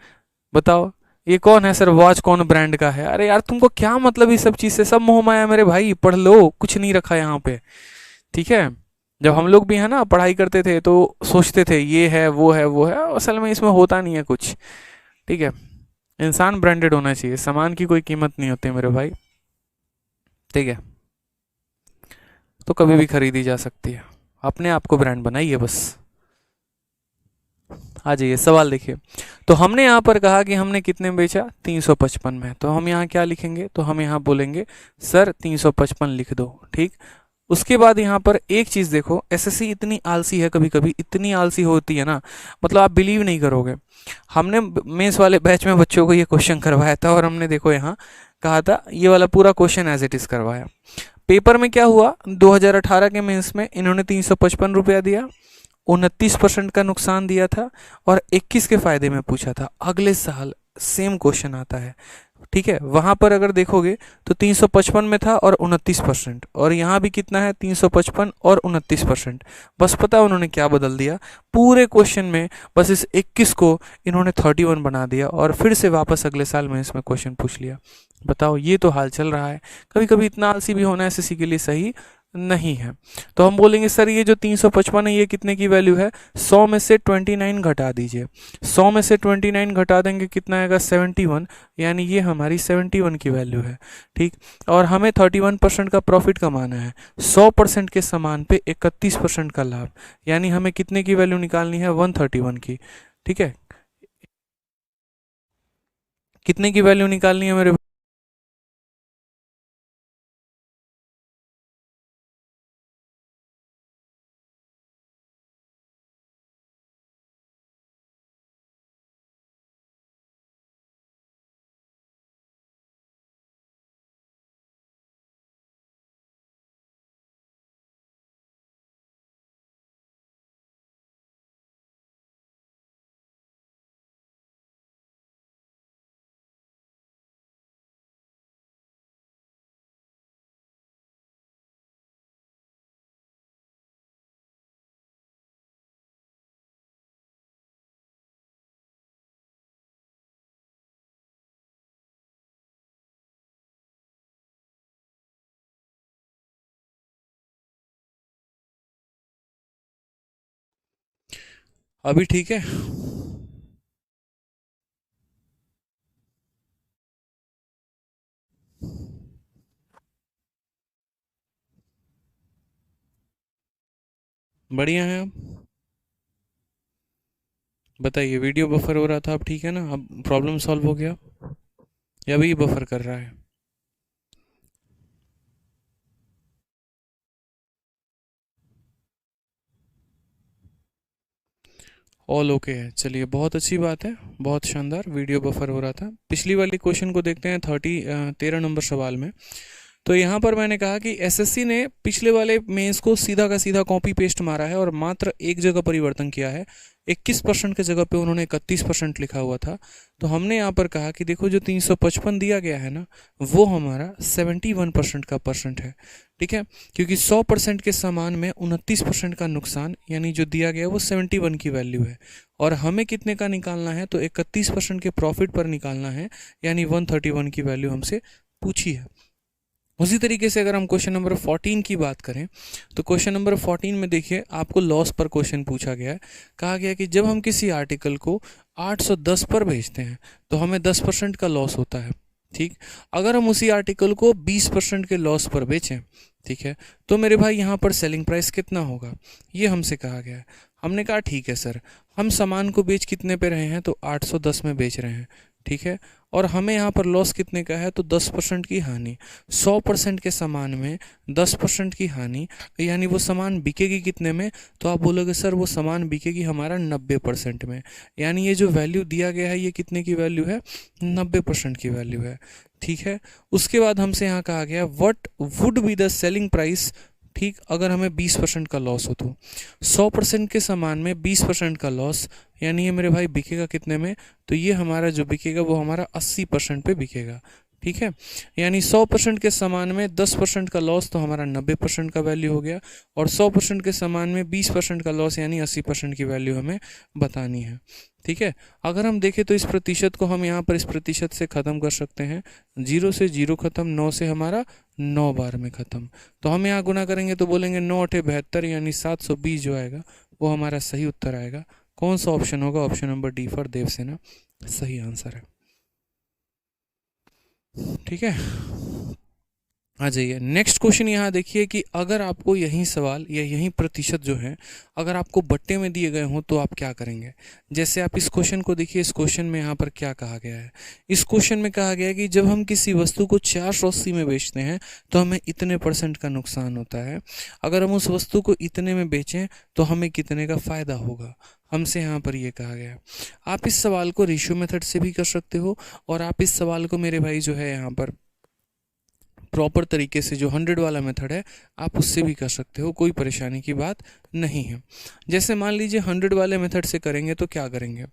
बताओ ये कौन है सर? वॉच कौन ब्रांड का है? अरे यार तुमको क्या मतलब इस सब चीज से? सब मोह माया मेरे भाई, पढ़ लो, कुछ नहीं रखा यहाँ पे। ठीक है, जब हम लोग भी है ना पढ़ाई करते थे तो सोचते थे ये है वो है वो है, असल में इसमें होता नहीं है कुछ। ठीक है, इंसान ब्रांडेड होना चाहिए, सामान की कोई कीमत नहीं होती मेरे भाई। ठीक है, तो कभी भी खरीदी जा सकती है, अपने आप को ब्रांड बनाइए बस। आ जाइए, सवाल देखिए। तो हमने यहाँ पर कहा कि हमने कितने में बेचा? 355 में। तो हम यहाँ क्या लिखेंगे? तो हम यहाँ बोलेंगे सर 355 लिख दो। ठीक, उसके बाद यहाँ पर एक चीज़ देखो, एसएससी इतनी आलसी है, कभी कभी इतनी आलसी होती है ना, मतलब आप बिलीव नहीं करोगे। हमने मेंस वाले बैच में बच्चों को ये क्वेश्चन करवाया था और हमने देखो यहाँ कहा था ये वाला पूरा क्वेश्चन एज इट इज करवाया। पेपर में क्या हुआ? 2018 के मेंस में इन्होंने 355 रुपया दिया, 29% का नुकसान दिया था और 21 के फायदे में पूछा था। अगले साल सेम क्वेश्चन आता है, ठीक है, वहां पर अगर देखोगे तो 355 में था और 29%, और यहाँ भी कितना है 355 और 29%। बस पता है उन्होंने क्या बदल दिया पूरे क्वेश्चन में, बस इस 21 को इन्होंने 31 बना दिया और फिर से वापस अगले साल में इसमें क्वेश्चन पूछ लिया। बताओ, ये तो हाल चल रहा है। कभी कभी इतना आलसी भी होना एसएससी के लिए सही नहीं है। तो हम बोलेंगे सर ये जो 355 है ये कितने की वैल्यू है, 100 में से 29 घटा दीजिए। 100 में से 29 घटा देंगे कितना आएगा 71, यानी ये हमारी 71 की वैल्यू है। ठीक, और हमें 31% का प्रॉफिट कमाना है, 100% के सामान पे 31% का लाभ, यानी हमें कितने की वैल्यू निकालनी है 131 की। ठीक है, कितने की वैल्यू निकालनी है मेरे। अभी ठीक है। बढ़िया है। अब बताइए, वीडियो बफर हो रहा था, अब ठीक है ना, अब प्रॉब्लम सॉल्व हो गया या अभी बफर कर रहा है। ऑल ओके है, चलिए बहुत अच्छी बात है, बहुत शानदार। वीडियो बफर हो रहा था। पिछली वाली क्वेश्चन को देखते हैं, 13 नंबर सवाल में। तो यहाँ पर मैंने कहा कि एसएससी ने पिछले वाले मेंस को सीधा का सीधा कॉपी पेस्ट मारा है और मात्र एक जगह परिवर्तन किया है। 21% के जगह पे उन्होंने 31% लिखा हुआ था। तो हमने यहाँ पर कहा कि देखो जो 355 दिया गया है ना, वो हमारा 71% का परसेंट है। ठीक है, क्योंकि 100% के सामान में 29% का नुकसान, यानी जो दिया गया है वो 71 की वैल्यू है। और हमें कितने का निकालना है, तो 31% के प्रॉफिट पर निकालना है, यानी 131 की वैल्यू हमसे पूछी है। उसी तरीके से अगर हम क्वेश्चन नंबर 14 की बात करें, तो क्वेश्चन नंबर 14 में देखिए आपको लॉस पर क्वेश्चन पूछा गया है। कहा गया कि जब हम किसी आर्टिकल को 810 पर बेचते हैं तो हमें 10% का लॉस होता है। ठीक, अगर हम उसी आर्टिकल को 20% के लॉस पर बेचें, ठीक है, तो मेरे भाई यहाँ पर सेलिंग प्राइस कितना होगा, ये हमसे कहा गया है। हमने कहा ठीक है सर, हम सामान को बेच कितने पे रहे हैं, तो 810 में बेच रहे हैं। ठीक है, और हमें यहाँ पर लॉस कितने का है, तो 10% की हानि। 100% के सामान में 10% की हानि, यानी वो सामान बिकेगी कितने में, तो आप बोलोगे सर वो सामान बिकेगी हमारा 90% में। यानी ये जो वैल्यू दिया गया है ये कितने की वैल्यू है, 90% की वैल्यू है। ठीक है, उसके बाद हमसे यहाँ कहा गया what would be the selling price. ठीक, अगर हमें 20% का लॉस हो तो 100% के सामान में 20% का लॉस, यानी ये मेरे भाई बिकेगा कितने में, तो ये हमारा जो बिकेगा वो हमारा 80% पे बिकेगा। ठीक है, यानी 100% के सामान में 10% का लॉस, तो हमारा 90% का वैल्यू हो गया। और 100% के सामान में 20% का लॉस, यानी 80% की वैल्यू हमें बतानी है। ठीक है, अगर हम देखें तो इस प्रतिशत को हम यहाँ पर इस प्रतिशत से ख़त्म कर सकते हैं। 0 से 0 ख़त्म, 9 से हमारा 9 बार में ख़त्म। तो हम यहाँ गुना करेंगे तो बोलेंगे 9 8 72, यानी 720 जो आएगा वो हमारा सही उत्तर आएगा। कौन सा ऑप्शन होगा, option number D for Devasena सही आंसर है। ठीक है, आ जाइए नेक्स्ट क्वेश्चन। यहाँ देखिए कि अगर आपको यही सवाल या यही प्रतिशत जो है अगर आपको बट्टे में दिए गए हों तो आप क्या करेंगे। जैसे आप इस क्वेश्चन को देखिए, इस क्वेश्चन में यहाँ पर क्या कहा गया है। इस क्वेश्चन में कहा गया है कि जब हम किसी वस्तु को 480 में बेचते हैं तो हमें इतने % का नुकसान होता है। अगर हम उस वस्तु को इतने में बेचें तो हमें कितने का फ़ायदा होगा, हमसे यहाँ पर ये कहा गया है। आप इस सवाल को रेशियो मेथड से भी कर सकते हो, और आप इस सवाल को मेरे भाई जो है यहाँ पर प्रॉपर तरीके से जो 100 वाला मेथड है आप उससे भी कर सकते हो, कोई परेशानी की बात नहीं है। जैसे मान लीजिए 100 वाले मेथड से करेंगे तो क्या करेंगे,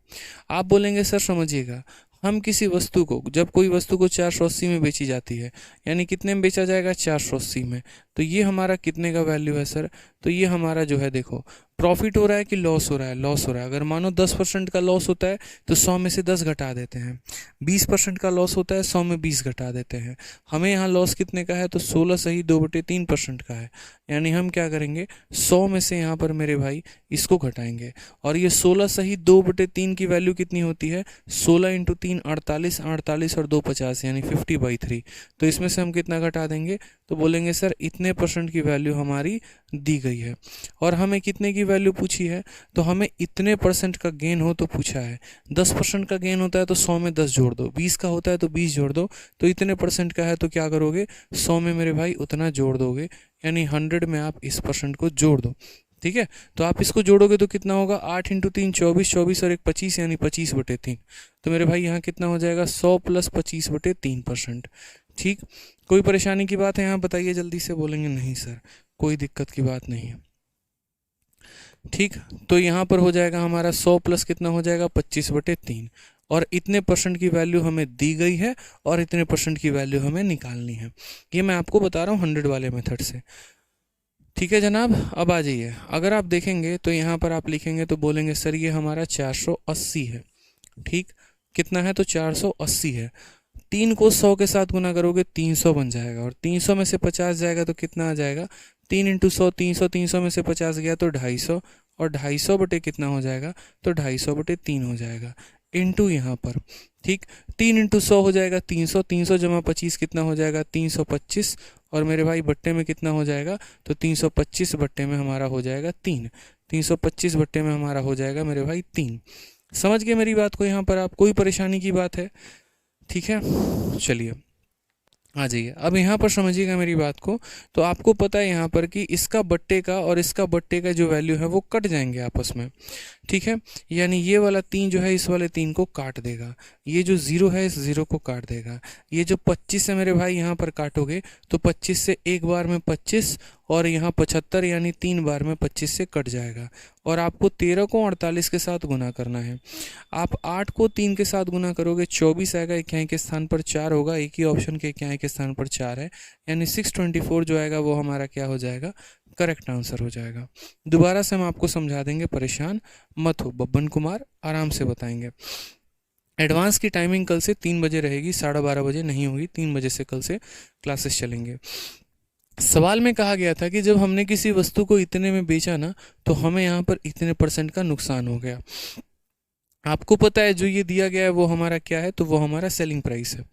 आप बोलेंगे सर समझिएगा हम किसी वस्तु को, जब कोई वस्तु को 480 में बेची जाती है, यानी कितने में बेचा जाएगा, 480 में, तो ये हमारा कितने का वैल्यू है सर, तो ये हमारा जो है देखो प्रॉफिट हो रहा है कि लॉस हो रहा है, लॉस हो रहा है। अगर मानो 10% का लॉस होता है तो 100 में से 10 घटा देते हैं, 20% का लॉस होता है 100 में 20 घटा देते हैं। हमें यहाँ लॉस कितने का है, तो 16 सही 2/3% का है, यानी हम क्या करेंगे 100 में से यहाँ पर मेरे भाई इसको घटाएंगे, और ये 16 सही 2/3 की वैल्यू कितनी होती है, 16 इंटू 3 48, 48 और 2 50, यानी 50/3। तो इसमें से हम कितना घटा देंगे, तो बोलेंगे सर इतने % की वैल्यू हमारी दी गई है, और हमें कितने की वैल्यू पूछी है, तो हमें इतने % का गेन हो तो पूछा है। 10% का गेन होता है तो 100 में 10 जोड़ दो, 20 का होता है तो 20 जोड़ दो, तो इतने % का है तो क्या करोगे, 100 में मेरे भाई उतना जोड़ दोगे, यानी 100 में आप इस % को जोड़ दो। ठीक है, तो आप इसको जोड़ोगे तो कितना होगा, 8 इंटू 3 24, 24 और 1 25, यानी 25/3। तो मेरे भाई यहाँ कितना हो जाएगा, 100 + 25/3%। ठीक, कोई परेशानी की बात है यहाँ बताइए जल्दी से, बोलेंगे नहीं सर कोई दिक्कत की बात नहीं है। ठीक, तो यहाँ पर हो जाएगा हमारा 100 प्लस कितना हो जाएगा, 25/3, और इतने % की वैल्यू हमें दी गई है और इतने % की वैल्यू हमें निकालनी है। ये मैं आपको बता रहा हूँ 100 वाले मेथड से। ठीक है जनाब, अब आ जाइए, अगर आप देखेंगे तो यहाँ पर आप लिखेंगे तो बोलेंगे सर ये हमारा 480 है। ठीक, कितना है, तो 480 है। 3 को 100 के साथ गुना करोगे 300 बन जाएगा, और 300 में से 50 जाएगा तो कितना आ जाएगा, 3 इंटू 100 300, 300 में से 50 गया तो 250, और 250 बटे कितना हो जाएगा, तो 250/3 हो जाएगा, इंटू यहाँ पर। ठीक, 3 इंटू 100 हो जाएगा 300, 300 जमा 25 कितना हो जाएगा, 325, और मेरे भाई बट्टे में कितना हो जाएगा, तो 325 बट्टे में हमारा हो जाएगा 3, 325 बट्टे में हमारा हो जाएगा मेरे भाई 3। समझ गए मेरी बात को, यहाँ पर आप कोई परेशानी की बात है, ठीक है, चलिए आ जाइए। अब यहाँ पर समझिएगा मेरी बात को, तो आपको पता है यहाँ पर कि इसका बट्टे का और इसका बट्टे का जो वैल्यू है वो कट जाएंगे आपस में। ठीक है, यानी ये वाला 3 जो है इस वाले 3 को काट देगा, ये जो 0 है इस 0 को काट देगा, ये जो 25 है मेरे भाई यहाँ पर काटोगे तो 25 से एक बार में 25, और यहाँ 75 यानी 3 बार में 25 से कट जाएगा, और आपको 13 को 48 के साथ गुना करना है। आप 8 को 3 के साथ गुना करोगे 24 आएगा, इक्याई के स्थान पर 4 होगा, एक ही ऑप्शन के इक्याई के स्थान पर 4 है, यानी 624 जो आएगा वो हमारा क्या हो जाएगा, करेक्ट आंसर हो जाएगा। दोबारा से हम आपको समझा देंगे, परेशान मत हो, बब्बन कुमार आराम से बताएंगे। एडवांस की टाइमिंग कल से 3 बजे रहेगी, 12:30 बजे नहीं होगी, 3 बजे से कल से क्लासेस चलेंगे। सवाल में कहा गया था कि जब हमने किसी वस्तु को इतने में बेचा ना, तो हमें यहाँ पर इतने % का नुकसान हो गया। आपको पता है जो ये दिया गया है वो हमारा क्या है, तो वो हमारा सेलिंग प्राइस है।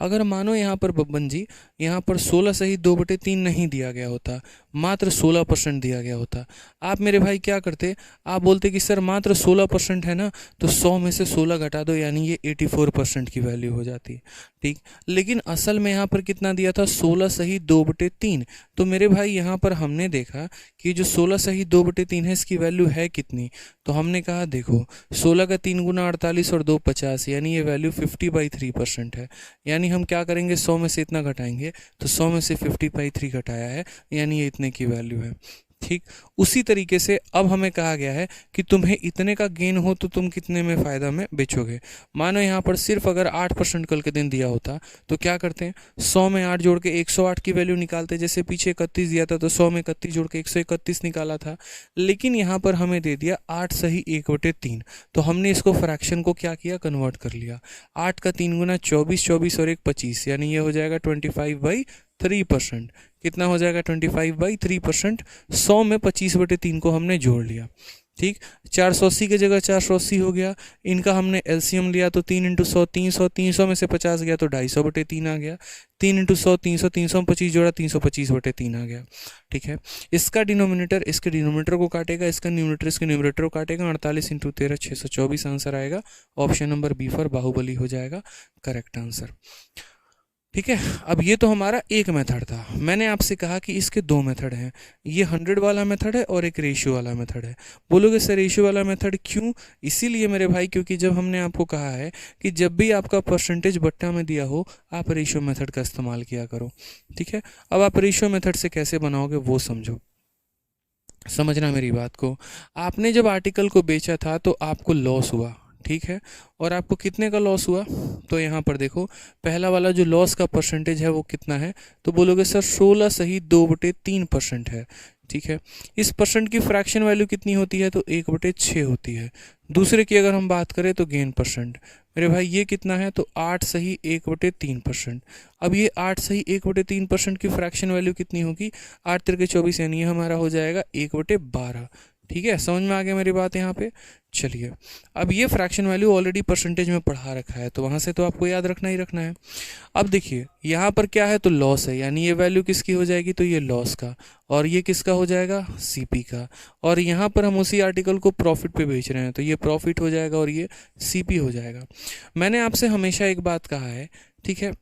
अगर मानो यहाँ पर बब्बन जी यहाँ पर 16 सही 2/3 नहीं दिया गया होता, मात्र 16% दिया गया होता, आप मेरे भाई क्या करते, आप बोलते कि सर मात्र 16% है ना, तो 100 में से 16 घटा दो, यानी ये 84% की वैल्यू हो जाती है। ठीक, लेकिन असल में यहाँ पर कितना दिया था, 16 सही 2/3। तो मेरे भाई यहाँ पर हमने देखा कि जो 16 सही 2/3 है इसकी वैल्यू है कितनी, तो हमने कहा देखो 16 का 3 गुना 48 और 2 50, यानी ये वैल्यू 50/3% है। यानी हम क्या करेंगे, 100 में से इतना घटाएंगे, तो 100 में से 50/3 घटाया है, यानी ये इतने की वैल्यू है। ठीक, उसी तरीके से अब हमें कहा गया है कि तुम्हें इतने का गेन हो तो तुम कितने में फ़ायदा में बेचोगे। मानो यहाँ पर सिर्फ अगर 8% कल के दिन दिया होता तो क्या करते हैं, 100 में 8 जोड़ के 108 की वैल्यू निकालते, जैसे पीछे 31 दिया था तो 100 में 31 जोड़ के 131 निकाला था। लेकिन यहाँ पर हमें दे दिया 8 सही 1/3, तो हमने इसको फ्रैक्शन को क्या किया, कन्वर्ट कर लिया। 8 का 3 गुना 24, 24 और 1 25, यानी ये हो जाएगा 25/3%। कितना हो जाएगा, 25/3%। 100 में 25/3 को हमने जोड़ लिया। ठीक, 480 की जगह 480 हो गया, इनका हमने एलसीएम लिया तो 3 इंटू 100 300, 300 में से 50 गया तो 250/3 आ गया, 3 इंटू 100 300, 300 में 25 जोड़ा 325/3 आ गया। ठीक है, इसका डिनोमिनेटर इसके डिनोमिनेटर को काटेगा, इसका न्यूमरेटर इसके न्यूमरेटर को काटेगा, 48 इंटू 13 624 आंसर आएगा। Option number B for Baahubali हो जाएगा करेक्ट आंसर। ठीक है, अब ये तो हमारा एक मेथड था। मैंने आपसे कहा कि इसके 2 मेथड हैं, ये 100 वाला मेथड है और एक रेशियो वाला मेथड है। बोलोगे सर रेशियो वाला मेथड क्यों, इसीलिए मेरे भाई क्योंकि जब हमने आपको कहा है कि जब भी आपका परसेंटेज बट्टा में दिया हो आप रेशियो मेथड का इस्तेमाल किया करो। ठीक है, अब आप रेशियो मेथड से कैसे बनाओगे वो समझो, समझना मेरी बात को। आपने जब आर्टिकल को बेचा था तो आपको लॉस हुआ, ठीक है। और आपको कितने का लॉस हुआ, तो यहाँ पर देखो पहला वाला जो लॉस का परसेंटेज है वो कितना है, तो बोलोगे सर 16 सही 2/3% है। ठीक है, इस परसेंट की फ्रैक्शन वैल्यू कितनी होती है, तो 1/6 होती है। दूसरे की अगर हम बात करें तो गेन परसेंट, मेरे भाई ये कितना है, तो 8 सही 1/3%। अब ये 8 सही 1/3% की फ्रैक्शन वैल्यू कितनी होगी, 8 तिरके 24, यानी ये हमारा हो जाएगा 1/12। ठीक है, समझ में आ गया मेरी बात यहाँ पे। चलिए, अब ये फ्रैक्शन वैल्यू ऑलरेडी परसेंटेज में पढ़ा रखा है, तो वहाँ से तो आपको याद रखना ही रखना है। अब देखिए यहाँ पर क्या है, तो लॉस है, यानी ये वैल्यू किसकी हो जाएगी, तो ये लॉस का, और ये किसका हो जाएगा, सीपी का। और यहाँ पर हम उसी आर्टिकल को प्रॉफिट पे बेच रहे हैं, तो ये प्रॉफिट हो जाएगा और ये सीपी हो जाएगा। मैंने आपसे हमेशा एक बात कहा है, ठीक है,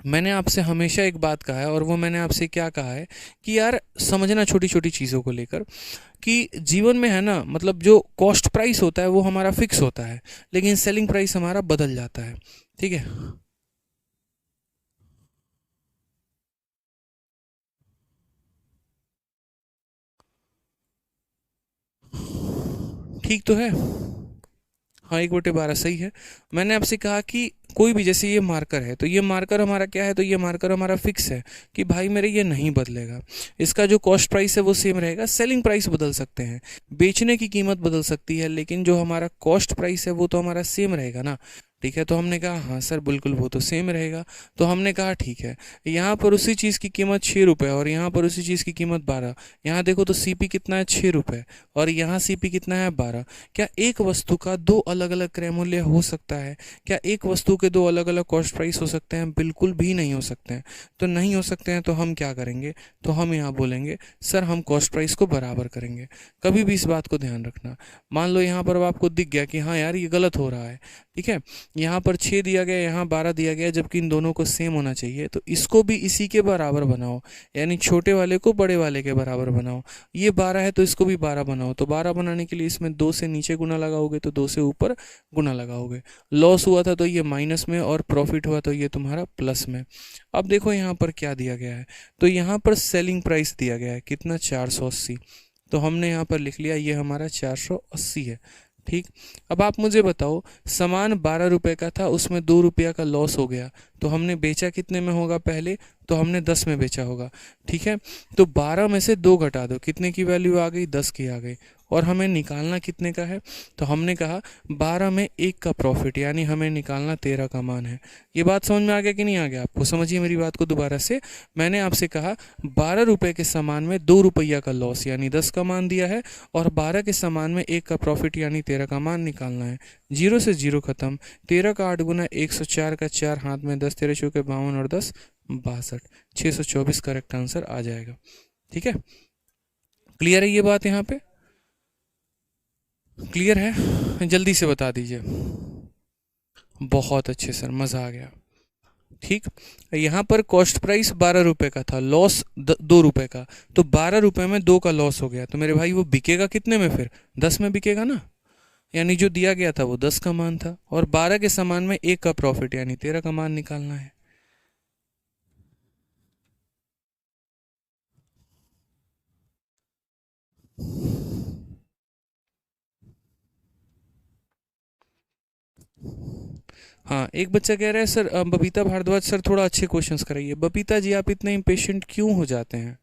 मैंने आपसे हमेशा एक बात कहा है, और वो मैंने आपसे क्या कहा है कि यार समझना छोटी छोटी चीज़ों को लेकर, कि जीवन में है ना, मतलब जो कॉस्ट प्राइस होता है वो हमारा फिक्स होता है, लेकिन सेलिंग प्राइस हमारा बदल जाता है। ठीक है, ठीक तो है। हाँ, 1/12 सही है। मैंने आपसे कहा कि कोई भी, जैसे ये मार्कर है, तो ये मार्कर हमारा क्या है, तो ये मार्कर हमारा फिक्स है कि भाई मेरे ये नहीं बदलेगा। इसका जो कॉस्ट प्राइस है वो सेम रहेगा, सेलिंग प्राइस बदल सकते हैं, बेचने की कीमत बदल सकती है, लेकिन जो हमारा कॉस्ट प्राइस है वो तो हमारा सेम रहेगा ना। ठीक है, तो हमने कहा हाँ सर बिल्कुल वो तो सेम रहेगा। तो हमने कहा ठीक है, यहाँ पर उसी चीज़ की कीमत 6 रुपये और यहाँ पर उसी चीज़ की कीमत 12। यहाँ देखो तो सीपी कितना है, 6 रुपये, और यहाँ सीपी कितना है, 12। क्या एक वस्तु का दो अलग अलग क्रय मूल्य हो सकता है? क्या एक वस्तु के दो अलग अलग कॉस्ट प्राइस हो सकते हैं? बिल्कुल भी नहीं हो सकते हैं। तो नहीं हो सकते हैं तो हम क्या करेंगे, तो हम यहाँ बोलेंगे सर हम कॉस्ट प्राइस को बराबर करेंगे। कभी भी इस बात को ध्यान रखना। मान लो यहाँ पर अब आपको दिख गया कि हाँ यार ये गलत हो रहा है, ठीक है, यहाँ पर 6 दिया गया, यहाँ 12 दिया गया, जबकि इन दोनों को सेम होना चाहिए, तो इसको भी इसी के बराबर बनाओ, यानी छोटे वाले को बड़े वाले के बराबर बनाओ। ये 12 है तो इसको भी 12 बनाओ, तो 12 बनाने के लिए इसमें 2 से नीचे गुना लगाओगे तो 2 से ऊपर गुना लगाओगे। लॉस हुआ था तो ये माइनस में, और प्रॉफिट हुआ तो ये तुम्हारा प्लस में। अब देखो यहाँ पर क्या दिया गया है, तो यहाँ पर सेलिंग प्राइस दिया गया है कितना, 480। तो हमने यहाँ पर लिख लिया ये हमारा 480 है। ठीक, अब आप मुझे बताओ, सामान 12 रुपये का था, उसमें 2 रुपया का लॉस हो गया, तो हमने बेचा कितने में होगा, पहले तो हमने 10 में बेचा होगा। ठीक है, तो 12 में से 2 घटा दो, कितने की वैल्यू आ गई, 10 की आ गई। और हमें निकालना कितने का है, तो हमने कहा 12 में 1 का प्रॉफिट, यानी हमें निकालना 13 का मान है। ये बात समझ में आ गया कि नहीं आ गया आपको? समझिए मेरी बात को दोबारा से। मैंने आपसे कहा 12 रुपये के सामान में 2 रुपया का लॉस यानी 10 का मान दिया है, और 12 के सामान में 1 का प्रॉफिट यानी 13 का मान निकालना है। 0 से 0 खत्म, 13 का 8 गुना 104 का 4 हाथ में, 10 13 चौके 52 और 10 62, 624 करेक्ट आंसर आ जाएगा। ठीक है, क्लियर है ये बात यहाँ पे? क्लियर है? जल्दी से बता दीजिए। बहुत अच्छे सर, मज़ा आ गया। ठीक, यहाँ पर कॉस्ट प्राइस 12 रुपये का था, लॉस 2 रुपये का, तो 12 रुपये में 2 का लॉस हो गया, तो मेरे भाई वो बिकेगा कितने में, फिर 10 में बिकेगा ना, यानी जो दिया गया था वो 10 का मान था, और 12 के सामान में 1 का प्रॉफिट यानी 13 का मान निकालना है। हाँ, एक बच्चा कह रहा है सर बबीता भारद्वाज सर थोड़ा अच्छे क्वेश्चंस कराइए। बबीता जी आप इतने इम्पेशेंट क्यों हो जाते हैं,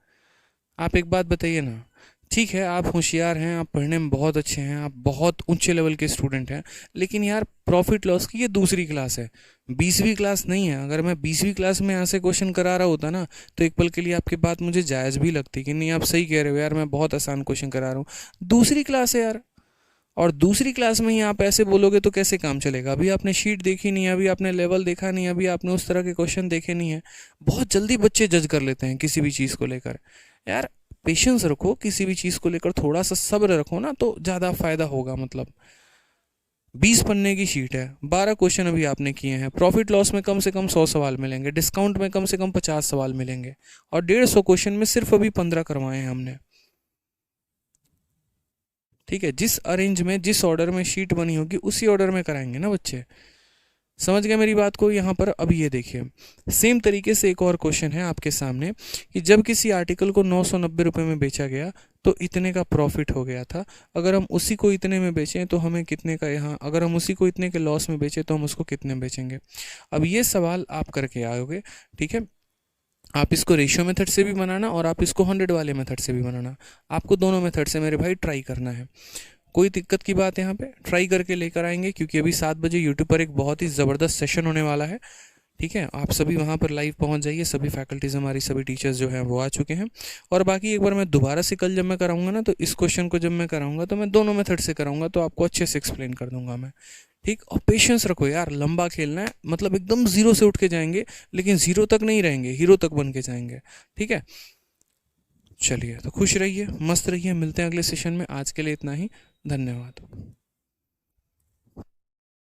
आप एक बात बताइए ना। ठीक है, आप होशियार हैं, आप पढ़ने में बहुत अच्छे हैं, आप बहुत ऊंचे लेवल के स्टूडेंट हैं, लेकिन यार प्रॉफिट लॉस की ये दूसरी क्लास है, 20वीं क्लास नहीं है। अगर मैं 20वीं क्लास में यहाँ से क्वेश्चन करा रहा होता ना, तो एक पल के लिए आपकी बात मुझे जायज़ भी लगती कि नहीं आप सही कह रहे हो यार, मैं बहुत आसान क्वेश्चन करा रहा हूँ। दूसरी क्लास है यार, और दूसरी क्लास में ही आप ऐसे बोलोगे तो कैसे काम चलेगा? अभी आपने शीट देखी नहीं है, अभी आपने लेवल देखा नहीं है, अभी आपने उस तरह के क्वेश्चन देखे नहीं है। बहुत जल्दी बच्चे जज कर लेते हैं किसी भी चीज़ को लेकर। यार पेशेंस रखो, किसी भी चीज़ को लेकर थोड़ा सा सब्र रखो ना, तो ज़्यादा फायदा होगा। मतलब 20 पन्ने की शीट है, 12 क्वेश्चन अभी आपने किए हैं, प्रॉफिट लॉस में कम से कम 100 सवाल मिलेंगे, डिस्काउंट में कम से कम 50 सवाल मिलेंगे, और 150 क्वेश्चन में सिर्फ अभी 15 करवाए हैं हमने। ठीक है, जिस अरेंज में जिस ऑर्डर में शीट बनी होगी उसी ऑर्डर में कराएंगे ना बच्चे। समझ गए मेरी बात को यहाँ पर। अब ये देखिए सेम तरीके से एक और क्वेश्चन है आपके सामने कि जब किसी आर्टिकल को 990 रुपये में बेचा गया तो इतने का प्रॉफिट हो गया था, अगर हम उसी को इतने में बेचें तो हमें कितने का, यहाँ अगर हम उसी को इतने के लॉस में बेचें तो हम उसको कितने में बेचेंगे। अब ये सवाल आप करके आओगे, ठीक है। आप इसको रेशियो मेथड से भी बनाना और आप इसको 100 वाले मेथड से भी बनाना, आपको दोनों मेथड से मेरे भाई ट्राई करना है। कोई दिक्कत की बात यहाँ पे ट्राई करके लेकर आएंगे, क्योंकि अभी 7 बजे यूट्यूब पर एक बहुत ही ज़बरदस्त सेशन होने वाला है, ठीक है। आप सभी वहाँ पर लाइव पहुँच जाइए, सभी फैकल्टीज़ हमारी, सभी टीचर्स जो हैं वो आ चुके हैं। और बाकी एक बार मैं दोबारा से कल जब मैं कराऊंगा ना, तो इस क्वेश्चन को जब मैं कराऊंगा तो मैं दोनों मेथड से कराऊंगा, तो आपको अच्छे से एक्सप्लेन कर दूंगा मैं, ठीक। और पेशेंस रखो यार, लंबा खेलना है, मतलब एकदम जीरो से उठ के जाएंगे, लेकिन जीरो तक नहीं रहेंगे, हीरो तक बन के जाएंगे, ठीक है। चलिए तो खुश रहिए, मस्त रहिए, मिलते हैं अगले सेशन में। आज के लिए इतना ही, धन्यवाद।